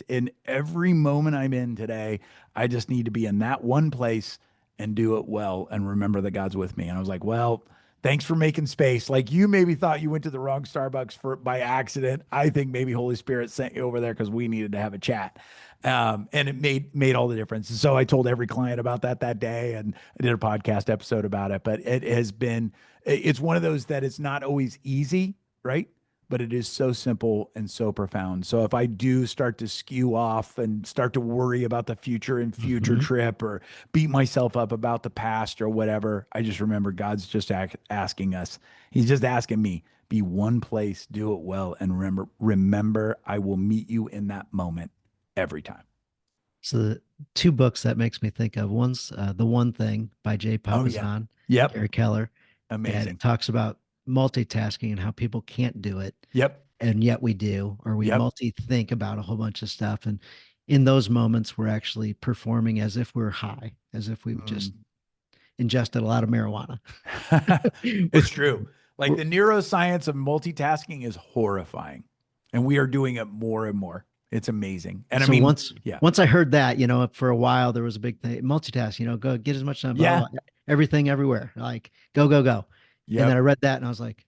A: In every moment I'm in today, I just need to be in that one place and do it well and remember that God's with me. And I was like, well, thanks for making space. Like you maybe thought you went to the wrong Starbucks for by accident. I think maybe Holy Spirit sent you over there because we needed to have a chat. And it made all the difference. And so I told every client about that day and I did a podcast episode about it. But it's one of those that it's not always easy, right? But it is so simple and so profound. So if I do start to skew off and start to worry about the future and future
B: Hmm.
A: trip or beat myself up about the past or whatever, I just remember God's just asking us. He's just asking me, be one place, do it well, and remember, I will meet you in that moment every time.
B: So the two books that makes me think of, one's The One Thing by Jay
A: Oh yeah.
B: Papasan,
A: Yep.
B: Gary Keller, and it
A: Amazing.
B: talks about multitasking and how people can't do it,
A: Yep.
B: and yet we do, or we
A: Yep.
B: multi-think about a whole bunch of stuff. And in those moments, we're actually performing as if we're high, as if we've just
A: Mm.
B: ingested a lot of marijuana.
A: It's true. Like
B: We're-
A: the neuroscience of multitasking is horrifying, and we are doing it more and more. It's amazing. And I
B: so
A: mean,
B: once
A: yeah,
B: once I heard that, for a while there was a big thing, multitask, go get as much done, blah,
A: yeah,
B: blah, blah, everything everywhere, like go, go, go. And then I
A: yep,
B: read that and I was like,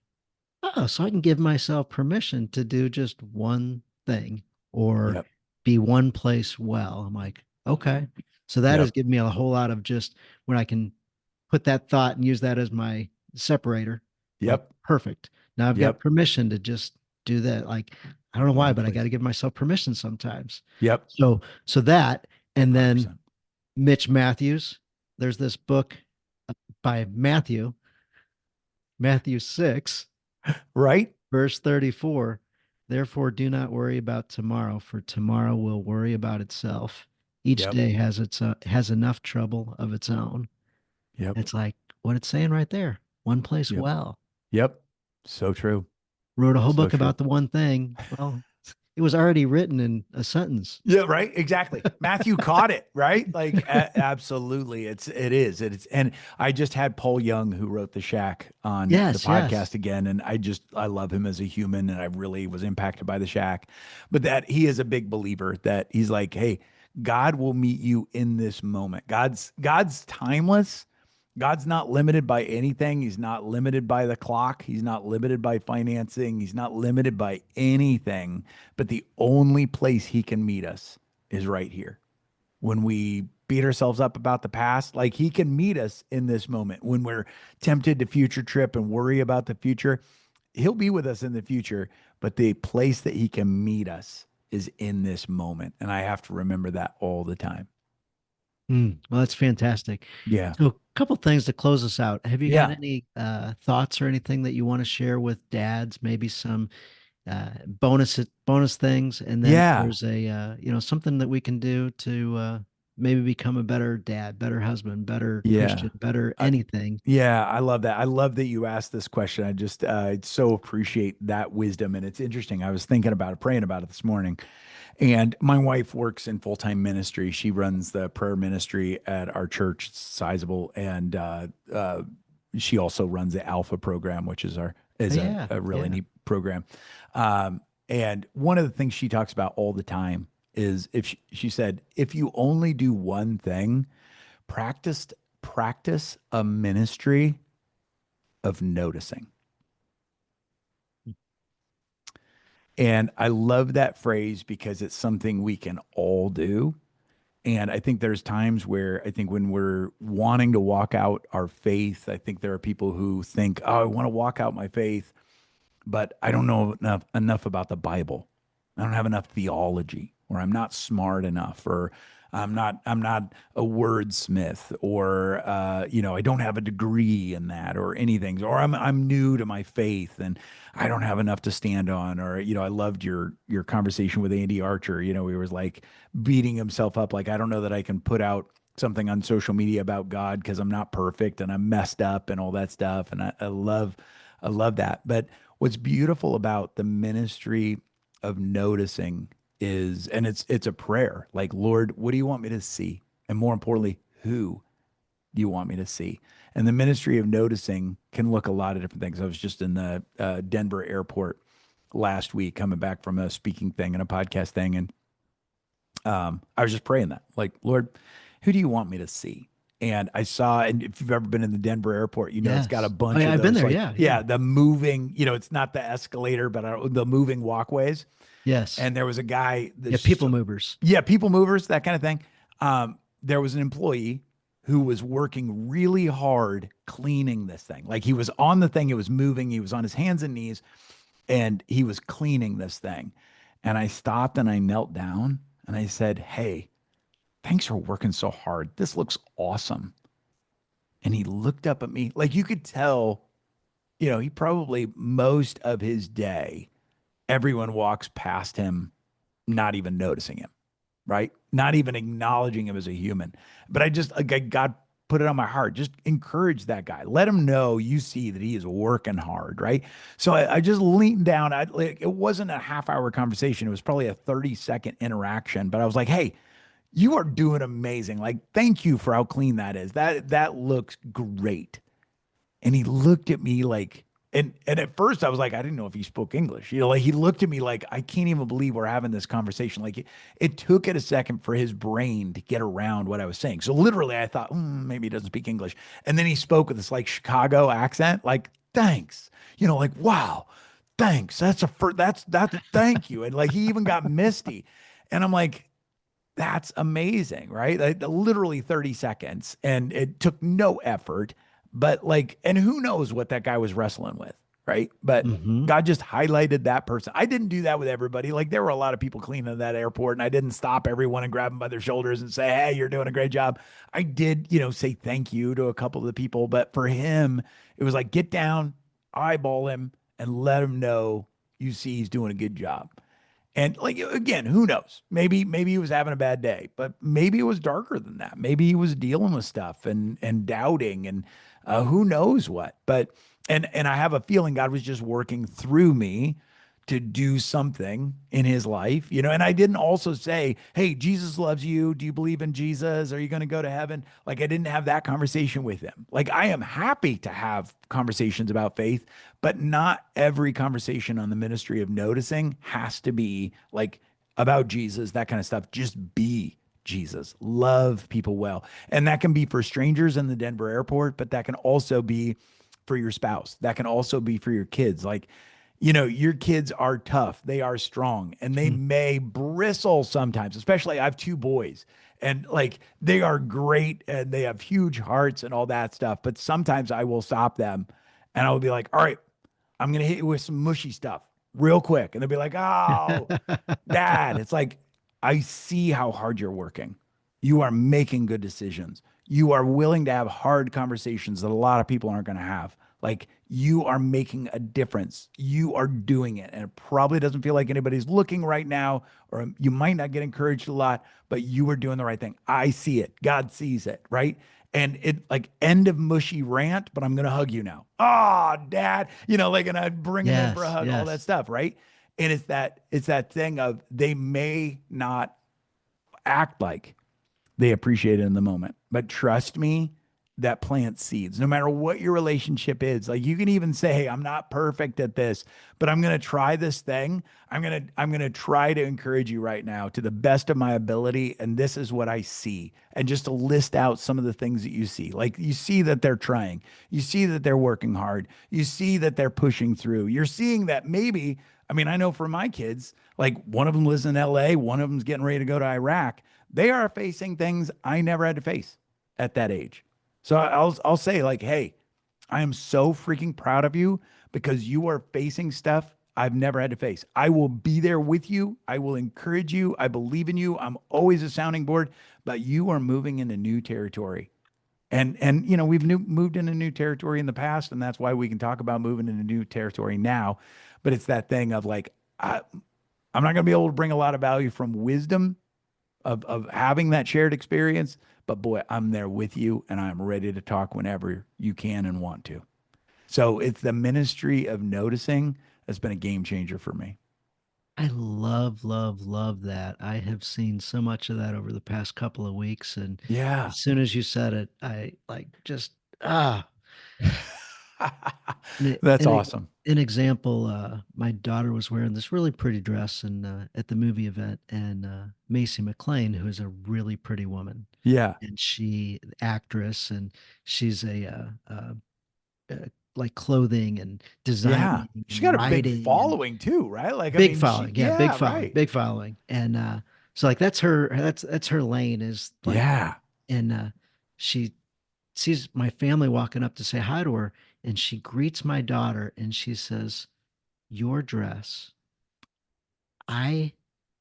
B: oh, so I can give myself permission to do just one thing or
A: yep,
B: be one place well. I'm like, okay. So that has
A: yep,
B: given me a whole lot of just when I can put that thought and use that as my separator. Like,
A: yep,
B: perfect. Now I've got
A: yep.
B: permission to just do that. Like, I don't know why,
A: One
B: but I got
A: place.
B: to give myself permission sometimes.
A: Yep,
B: So that, and then
A: 100%.
B: Mitch Matthews, there's this book by Matthew 6,
A: Right?
B: verse 34. Therefore, do not worry about tomorrow, for tomorrow will worry about itself. Each
A: Yep,
B: day has enough trouble of its own.
A: yep,
B: It's like what it's saying right there. One place
A: yep,
B: well.
A: yep. So true.
B: Wrote a whole
A: So
B: book
A: true.
B: about the one thing. Well, it was already written in a sentence.
A: Yeah, right. Exactly. Matthew caught it, right? Like absolutely. It's and I just had Paul Young who wrote The Shack on the
B: Yes, yes.
A: podcast again and I love him as a human and I really was impacted by The Shack. But that he is a big believer that he's like, "Hey, God will meet you in this moment. God's timeless. God's not limited by anything. He's not limited by the clock. He's not limited by financing. He's not limited by anything. But the only place he can meet us is right here. When we beat ourselves up about the past, like he can meet us in this moment. When we're tempted to future trip and worry about the future, he'll be with us in the future. But the place that he can meet us is in this moment. And I have to remember that all the time.
B: Well, that's fantastic.
A: Yeah.
B: So, a couple things to close us out. Have you got
A: Yeah.
B: any thoughts or anything that you want to share with dads? Maybe some bonus things, and then if
A: Yeah.
B: there's a something that we can do to maybe become a better dad, better husband, better
A: Yeah.
B: Christian, better
A: I,
B: anything.
A: Yeah, I love that. I love that you asked this question. I so appreciate that wisdom. And it's interesting. I was thinking about it, praying about it this morning. And my wife works in full-time ministry. She runs the prayer ministry at our church. It's sizable. And she also runs the Alpha program, which is our
B: Oh,
A: is
B: yeah,
A: a really
B: yeah.
A: neat program. And one of the things she talks about all the time is if she said, if you only do one thing, practice practice a ministry of noticing. And I love that phrase because it's something we can all do. And I think there's times where I think when we're wanting to walk out our faith, I think there are people who think, oh, I want to walk out my faith, but I don't know enough about the Bible. I don't have enough theology, or I'm not smart enough, or I'm not a wordsmith, or I don't have a degree in that, or anything, or I'm new to my faith and I don't have enough to stand on, or I loved your conversation with Andy Archer. He was like beating himself up, like I don't know that I can put out something on social media about God because I'm not perfect and I'm messed up and all that stuff. And I love that. But what's beautiful about the ministry of noticing is, and it's a prayer, like, Lord, what do you want me to see? And more importantly, who do you want me to see? And the ministry of noticing can look a lot of different things. I was just in the Denver airport last week, coming back from a speaking thing and a podcast thing, and I was just praying that, like, Lord, who do you want me to see? And I saw, and if you've ever been in the Denver airport, it's got a
B: Yes. Oh,
A: bunch
B: yeah,
A: of
B: I've been
A: those,
B: there.
A: like,
B: Yeah, yeah.
A: yeah, the moving, it's not the escalator, but the moving walkways.
B: Yes.
A: And there was a guy,
B: Yeah,
A: this,
B: people movers.
A: yeah, people movers, that kind of thing. There was an employee who was working really hard cleaning this thing. Like he was on the thing, it was moving, he was on his hands and knees, and he was cleaning this thing. And I stopped and I knelt down and I said, hey, thanks for working so hard. This looks awesome. And he looked up at me like you could tell, he probably most of his day, everyone walks past him, not even noticing him, right? Not even acknowledging him as a human. But God put it on my heart. Just encourage that guy. Let him know you see that he is working hard, right? So I just leaned down. It wasn't a half-hour conversation. It was probably a 30-second interaction. But I was like, hey, you are doing amazing. Like, thank you for how clean that is. That looks great. And he looked at me like, and at first I was like, I didn't know if he spoke English. Like he looked at me like, I can't even believe we're having this conversation. Like it took it a second for his brain to get around what I was saying. So literally I thought, maybe he doesn't speak English. And then he spoke with this like Chicago accent, like, thanks. Like, wow, thanks. That's thank you. And like he even got misty. And I'm like, that's amazing, right? Like, literally 30 seconds and it took no effort, but like, and who knows what that guy was wrestling with, right? But
B: Hmm.
A: God just highlighted that person. I didn't do that with everybody. Like there were a lot of people cleaning that airport and I didn't stop everyone and grab them by their shoulders and say, hey, you're doing a great job. I did, say thank you to a couple of the people, but for him, it was like, get down, eyeball him and let him know you see he's doing a good job. And like again, who knows? Maybe he was having a bad day, but maybe it was darker than that. Maybe he was dealing with stuff and doubting and who knows what. But and I have a feeling God was just working through me to do something in his life, and I didn't also say, "Hey, Jesus loves you. Do you believe in Jesus? Are you going to go to heaven?" Like I didn't have that conversation with him. Like I am happy to have conversations about faith, but not every conversation on the ministry of noticing has to be like about Jesus, that kind of stuff. Just be Jesus. Love people well. And that can be for strangers in the Denver airport, but that can also be for your spouse. That can also be for your kids. Like, your kids are tough, they are strong, and they may bristle sometimes, especially I have two boys. And like they are great and they have huge hearts and all that stuff. But sometimes I will stop them and I'll be like, all right, I'm going to hit you with some mushy stuff real quick. And they'll be like, oh, dad. It's like, I see how hard you're working. You are making good decisions. You are willing to have hard conversations that a lot of people aren't going to have. Like you are making a difference. You are doing it. And it probably doesn't feel like anybody's looking right now, or you might not get encouraged a lot, but you are doing the right thing. I see it. God sees it. Right. And it like end of mushy rant, but I'm going to hug you now. Oh, dad, like, and I'd bring him in for a
B: Yes,
A: hug, all that
B: yes.
A: stuff. Right. And it's that thing of they may not act like they appreciate it in the moment. But trust me, that plants seeds. No matter what your relationship is, like you can even say, "Hey, I'm not perfect at this, but I'm going to try this thing. I'm going to try to encourage you right now to the best of my ability, and this is what I see." And just to list out some of the things that you see. Like you see that they're trying. You see that they're working hard. You see that they're pushing through. You're seeing that maybe, I mean, I know for my kids, like one of them lives in LA, one of them's getting ready to go to Iraq. They are facing things I never had to face at that age. So I'll say like, "Hey, I am so freaking proud of you because you are facing stuff I've never had to face. I will be there with you. I will encourage you. I believe in you. I'm always a sounding board, but you are moving into new territory." And we've moved into new territory in the past, and that's why we can talk about moving into new territory now. But it's that thing of like, I'm not going to be able to bring a lot of value from wisdom of having that shared experience. But boy, I'm there with you and I'm ready to talk whenever you can and want to. So it's the ministry of noticing that's been a game changer for me.
B: I love, love, love that. I have seen so much of that over the past couple of weeks. And
A: Yeah.
B: as soon as you said it, I like just, ah, an,
A: That's
B: an,
A: awesome.
B: an example. My daughter was wearing this really pretty dress and at the movie event, and Macy McLean, who is a really pretty woman,
A: Yeah.
B: and she, actress, and she's like clothing and
A: Yeah.
B: designing
A: She's
B: and
A: got a big
B: writing and
A: following too, right? Like, I
B: big
A: mean,
B: following. Yeah, big
A: yeah,
B: following,
A: right.
B: big following. And so like that's her that's her lane is like,
A: Yeah.
B: and she sees my family walking up to say hi to her, and she greets my daughter and she says, "Your dress." I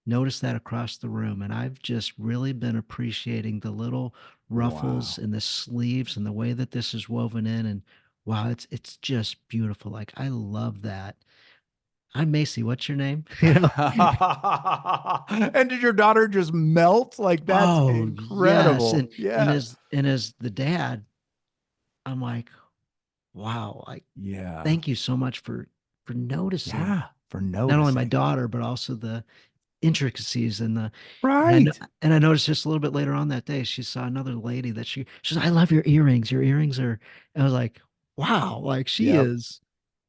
B: noticed that across the room, and I've just really been appreciating the little ruffles
A: Wow.
B: and the sleeves and the way that this is woven in. And wow, it's just beautiful. Like I love that. I'm Macy. What's your name?
A: And did your daughter just melt? Like, that's
B: Oh yes.
A: incredible.
B: And
A: Yeah.
B: as the dad, I'm like, wow, like
A: Yeah.
B: thank you so much for noticing
A: Yeah. For
B: not only my
A: noticing.
B: daughter, but also the intricacies and the and I
A: Right.
B: and I noticed just a little bit later on that day, she saw another lady that she said, "I love your earrings. Your earrings are," and I was like, wow, like she
A: Yep.
B: is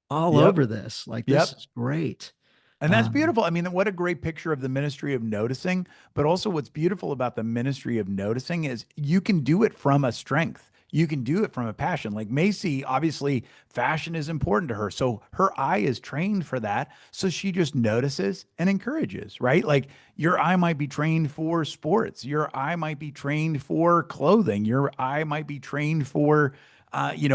B: all
A: Yep.
B: over this. Like this
A: Yep.
B: is great.
A: And that's
B: Um,
A: beautiful. I mean, what a great picture of the ministry of noticing. But also, what's beautiful about the ministry of noticing is you can do it from a strength. You can do it from a passion. Like Macy, obviously, fashion is important to her. So her eye is trained for that. So she just notices and encourages, right? Like your eye might be trained for sports. Your eye might be trained for clothing. Your eye might be trained for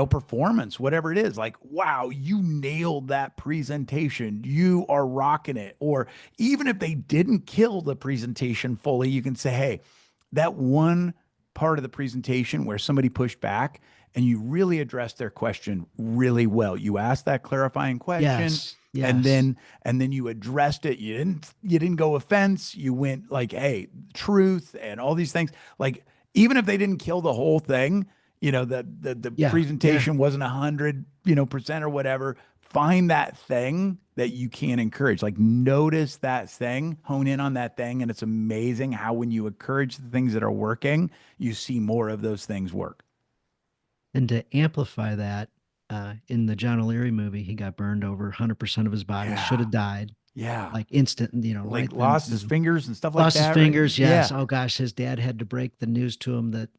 A: performance, whatever it is. Like, wow, you nailed that presentation. You are rocking it. Or even if they didn't kill the presentation fully, you can say, "Hey, that one part of the presentation where somebody pushed back and you really addressed their question really well. You asked that clarifying question
B: yes,
A: and
B: yes,
A: then you addressed it. You didn't go offense. You went like, hey, truth and all these things. Like even if they didn't kill the whole thing, the
B: yeah, yeah,
A: presentation wasn't 100, percent or whatever. find that thing that you can encourage. Like notice that thing, hone in on that thing. And it's amazing how when you encourage the things that are working, you see more of those things work.
B: And to amplify that, in the John O'Leary movie, he got burned over 100% of his body, should
A: Yeah.
B: have died
A: Yeah.
B: like instant,
A: Like
B: right then,
A: lost his fingers and stuff like
B: lost his
A: that, right?
B: fingers. Yes.
A: Yeah.
B: Oh gosh, his dad had to break the news to him that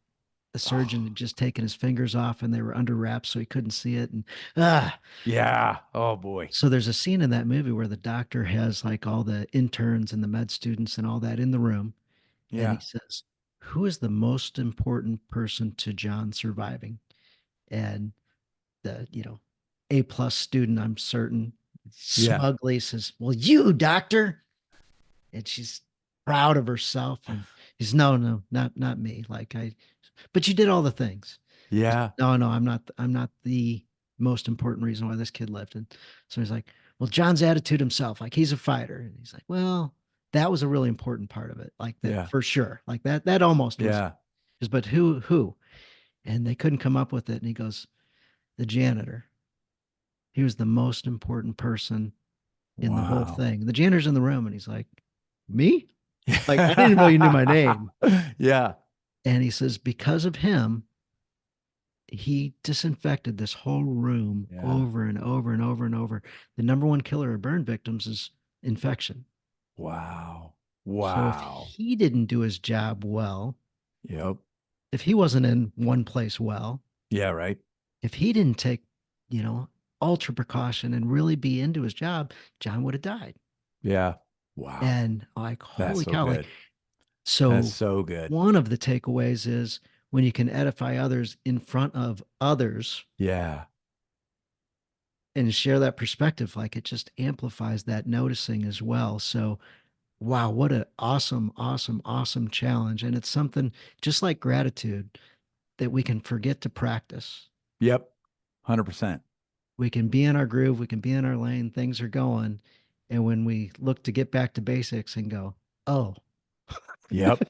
B: the surgeon
A: Oh,
B: had just taken his fingers off and they were under wraps, so he couldn't see it. And ah,
A: yeah. Oh boy.
B: so there's a scene in that movie where the doctor has like all the interns and the med students and all that in the room, and he
A: Yeah.
B: says, "Who is the most important person to John surviving?" And the A+ student, I'm certain,
A: Yeah.
B: smugly says, "Well, you, doctor." And she's proud of herself, and he's, "No, no, not me. Like, but you did all the things." She's,
A: Yeah.
B: "No, no, I'm not the most important reason why this kid lived." And so he's like, "Well, John's attitude himself, like he's a fighter." And he's like, "Well, that was a really important part of it, like that
A: Yeah.
B: for sure. Like that almost was."
A: Yeah.
B: Just, but who? And they couldn't come up with it. And he goes, "The janitor. He was the most important person in the whole
A: Wow.
B: thing." The janitor's in the room, and he's like, "Me? Like, I didn't even know you knew my name."
A: Yeah.
B: And he says, "Because of him, he disinfected this whole room
A: Yeah.
B: over and over and over and over. The number one killer of burn victims is infection.
A: Wow.
B: So if
A: Wow.
B: he didn't do his job well,
A: Yep.
B: if he wasn't in one place well,
A: Yeah, right.
B: if he didn't take, you know, ultra precaution and really be into his job, John would have died."
A: Yeah. Wow.
B: And like,
A: That's
B: holy
A: so
B: cow, like,
A: good. That's
B: so
A: so good.
B: one of the takeaways is when you can edify others in front of others
A: Yeah.
B: and share that perspective, like it just amplifies that noticing as well. So, wow, what an awesome, awesome, awesome challenge. And it's something just like gratitude that we can forget to practice.
A: Yep. 100%.
B: We can be in our groove, we can be in our lane, things are going. And when we look to get back to basics and go, oh,
A: Yep.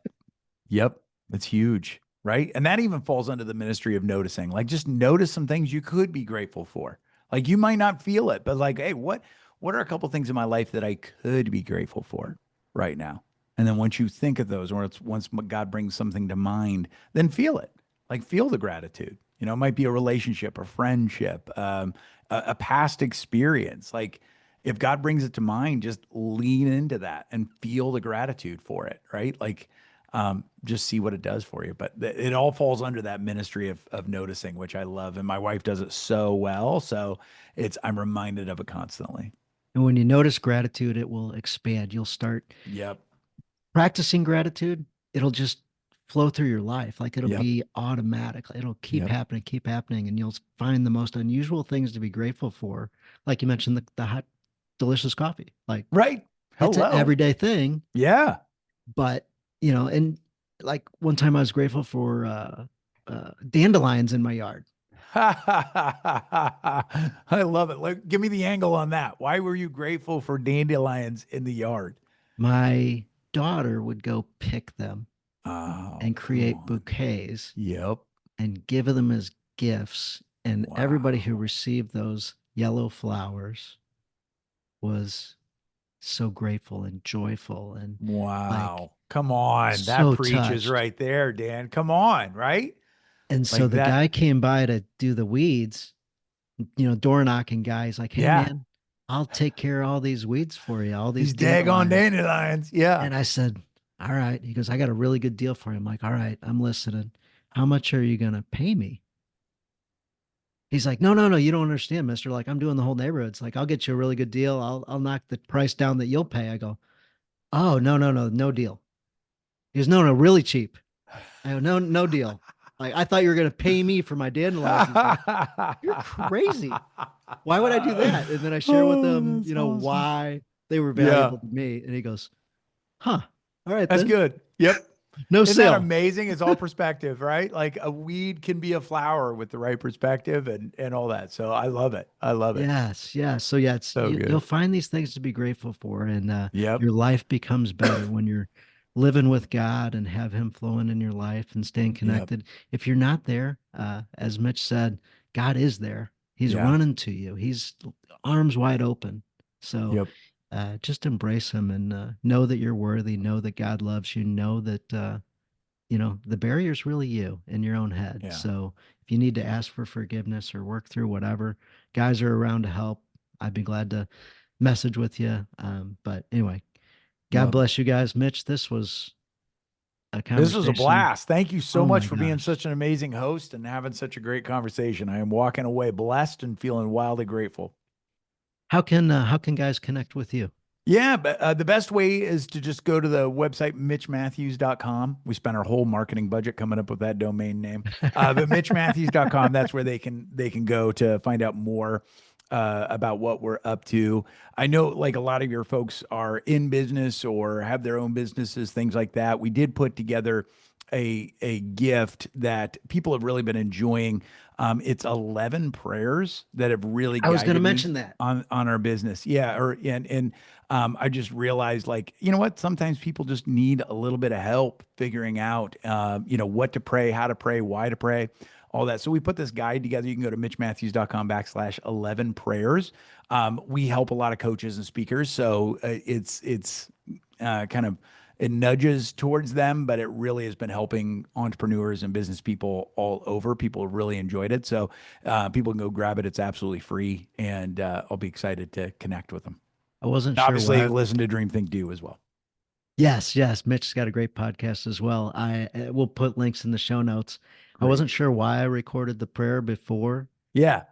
A: Yep. That's huge. Right. And that even falls under the ministry of noticing. Like just notice some things you could be grateful for. Like you might not feel it, but like, hey, what are a couple things in my life that I could be grateful for right now? And then once you think of those, or once God brings something to mind, then feel it. Like feel the gratitude. You know, it might be a relationship, a friendship, a past experience. Like if God brings it to mind, just lean into that and feel the gratitude for it. Right. Like just see what it does for you. But it all falls under that ministry of noticing, which I love. And my wife does it so well. So I'm reminded of it constantly.
B: and when you notice gratitude, it will expand. You'll start
A: Yep.
B: practicing gratitude. It'll just flow through your life. Like it'll
A: Yep.
B: be automatic. It'll
A: Yep.
B: keep happening. And you'll find the most unusual things to be grateful for. Like you mentioned, the hot, delicious coffee. Like
A: Right.
B: it's an
A: Hello.
B: everyday thing,
A: Yeah.
B: but and like one time I was grateful for dandelions in my yard.
A: I love it. Like, give me the angle on that. Why were you grateful for dandelions in the yard?
B: My daughter would go pick them
A: Oh,
B: and
A: come
B: create
A: on.
B: bouquets
A: Yep.
B: and give them as gifts. And everybody who
A: Wow.
B: received those yellow flowers was so grateful and joyful and like
A: Wow. Come on. That
B: so
A: preaches
B: touched.
A: right there, Dan. Come on, right?
B: And so
A: Like
B: the
A: that.
B: guy came by to do the weeds, door knocking guy. He's like, "Hey,
A: Yeah.
B: man, I'll take care of all these weeds for you, all these
A: These daggone
B: dandelions."
A: dandelions. Yeah.
B: And I said, "All right." He goes, "I got a really good deal for you." I'm like, "All right, I'm listening. How much are you going to pay me?" He's like, "No, no, no, you don't understand, mister. Like, I'm doing the whole neighborhood. It's like, I'll get you a really good deal. I'll knock the price down that you'll pay." I go, "Oh, no, no, no, no deal." He goes, "No, no, really cheap." I go, "No, no deal." Like, I thought you were going to pay me for my dandelions. He's like, "You're crazy. Why would I do that?" And then I share with
A: Oh,
B: him,
A: that's awesome.
B: why they were
A: Yeah.
B: valuable to me. And he goes, "Huh. All right,
A: That's
B: then.
A: good. Yep.
B: No
A: Isn't that
B: sale."
A: amazing? It's all perspective, right? Like a weed can be a flower with the right perspective and all that. So I love it. I love it.
B: Yes, yes. So yeah,
A: So
B: you'll
A: good.
B: find these things to be grateful for, and
A: Yep.
B: your life becomes better when you're living with God and have Him flowing in your life and staying
A: Yep.
B: connected. If you're not there, as Mitch said, God is there. He's
A: Yeah.
B: running to you. He's arms wide open. So
A: Yep.
B: just embrace him and know that you're worthy. Know that God loves you. Know that the barrier's really you in your own head.
A: Yeah.
B: So if you need to ask for forgiveness or work through whatever, guys are around to help. I'd be glad to message with you. But anyway, God
A: Yep.
B: bless you guys. Mitch, this was a
A: This was a
B: conversation.
A: blast. Thank you so
B: Oh
A: much
B: my
A: for being
B: gosh.
A: such an amazing host and having such a great conversation. I am walking away blessed and feeling wildly grateful.
B: How can guys connect with you?
A: Yeah, but the best way is to just go to the website mitchmatthews.com. We spent our whole marketing budget coming up with that domain name. But mitchmatthews.com, that's where they can go to find out more about what we're up to. I know like a lot of your folks are in business or have their own businesses, things like that. We did put together a gift that people have really been enjoying. It's 11 prayers that have really
B: I was going to
A: guided me
B: mention that.
A: on our business. Yeah, or and I just realized, like, you know what? Sometimes people just need a little bit of help figuring out, what to pray, how to pray, why to pray, all that. So we put this guide together. You can go to mitchmatthews.com/11 prayers. We help a lot of coaches and speakers. So it's kind of, it nudges towards them, but it really has been helping entrepreneurs and business people all over. People have really enjoyed it. So people can go grab it. It's absolutely free. And I'll be excited to connect with them.
B: I wasn't sure
A: Obviously,
B: why.
A: listen to Dream Think Do as well.
B: Yes, yes. Mitch's got a great podcast as well. I will put links in the show notes. I
A: Great.
B: wasn't sure why I recorded the prayer before
A: Yeah.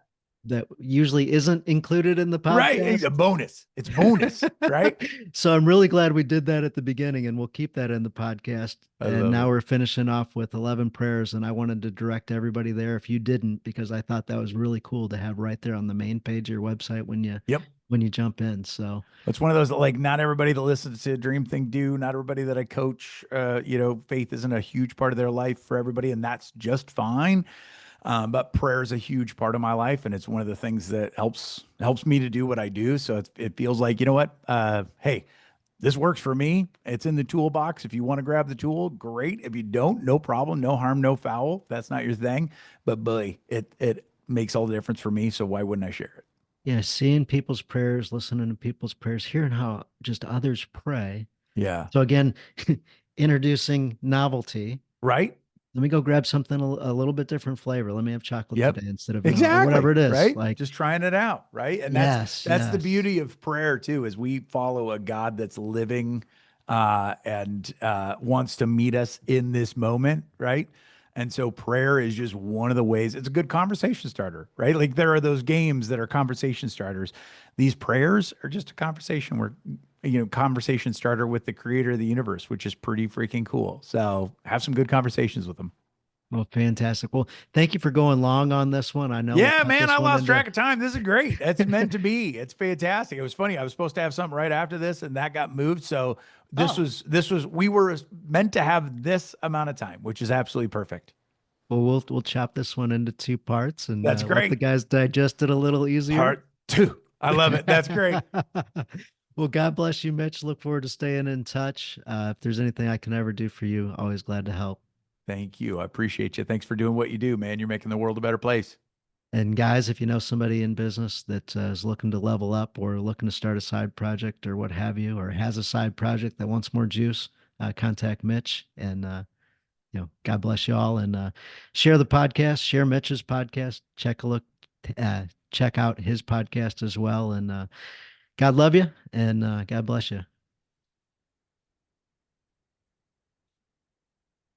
B: that usually isn't included in the
A: Right.
B: podcast.
A: A bonus. It's bonus, right?
B: So I'm really glad we did that at the beginning, and we'll keep that in the podcast.
A: I
B: And
A: love
B: now
A: it.
B: we're finishing off with 11 prayers, and I wanted to direct everybody there if you didn't, because I thought that was really cool to have right there on the main page of your website
A: Yep.
B: when you jump in. So
A: It's one of those that, like, not everybody that listens to Dream Think Do, not everybody that I coach, faith isn't a huge part of their life for everybody, and that's just fine. But prayer is a huge part of my life, and it's one of the things that helps me to do what I do. So it feels like, you know what? Hey, this works for me. It's in the toolbox. If you want to grab the tool, great. If you don't, no problem. No harm, no foul. That's not your thing. But boy, it makes all the difference for me. So why wouldn't I share it?
B: yeah, seeing people's prayers, listening to people's prayers, hearing how just others pray.
A: Yeah.
B: So again, introducing novelty.
A: Right.
B: Let me go grab something a little bit different flavor. Let me have chocolate
A: Yep.
B: today instead of vanilla or whatever
A: Exactly.
B: it is.
A: Right.
B: Like,
A: Just trying it out. Right. And that's
B: yes,
A: that's the
B: yes.
A: beauty of prayer too, is we follow a God that's living and wants to meet us in this moment. Right. And so prayer is just one of the ways. It's a good conversation starter, right? Like there are those games that are conversation starters. These prayers are just a conversation where, conversation starter with the creator of the universe, which is pretty freaking cool. So have some good conversations with them.
B: Well, fantastic. Well, thank you for going long on this one. I know we'll
A: Yeah,
B: cut
A: man,
B: this
A: I
B: one
A: lost
B: into.
A: track of time. This is great. It's meant to be. It's fantastic. It was funny. I was supposed to have something right after this, and that got moved. So
B: Oh,
A: we were meant to have this amount of time, which is absolutely perfect.
B: well, we'll chop this one into two parts and
A: That's
B: let the
A: great.
B: guys digest it a little easier.
A: Part two. I love it. That's great.
B: Well, God bless you, Mitch. Look forward to staying in touch. If there's anything I can ever do for you, always glad to help.
A: Thank you. I appreciate you. Thanks for doing what you do, man. You're making the world a better place.
B: And guys, if you know somebody in business that is looking to level up or looking to start a side project or what have you, or has a side project that wants more juice, contact Mitch. And God bless you all. And share the podcast, share Mitch's podcast. Check out his podcast as well. And God love you, and God bless you.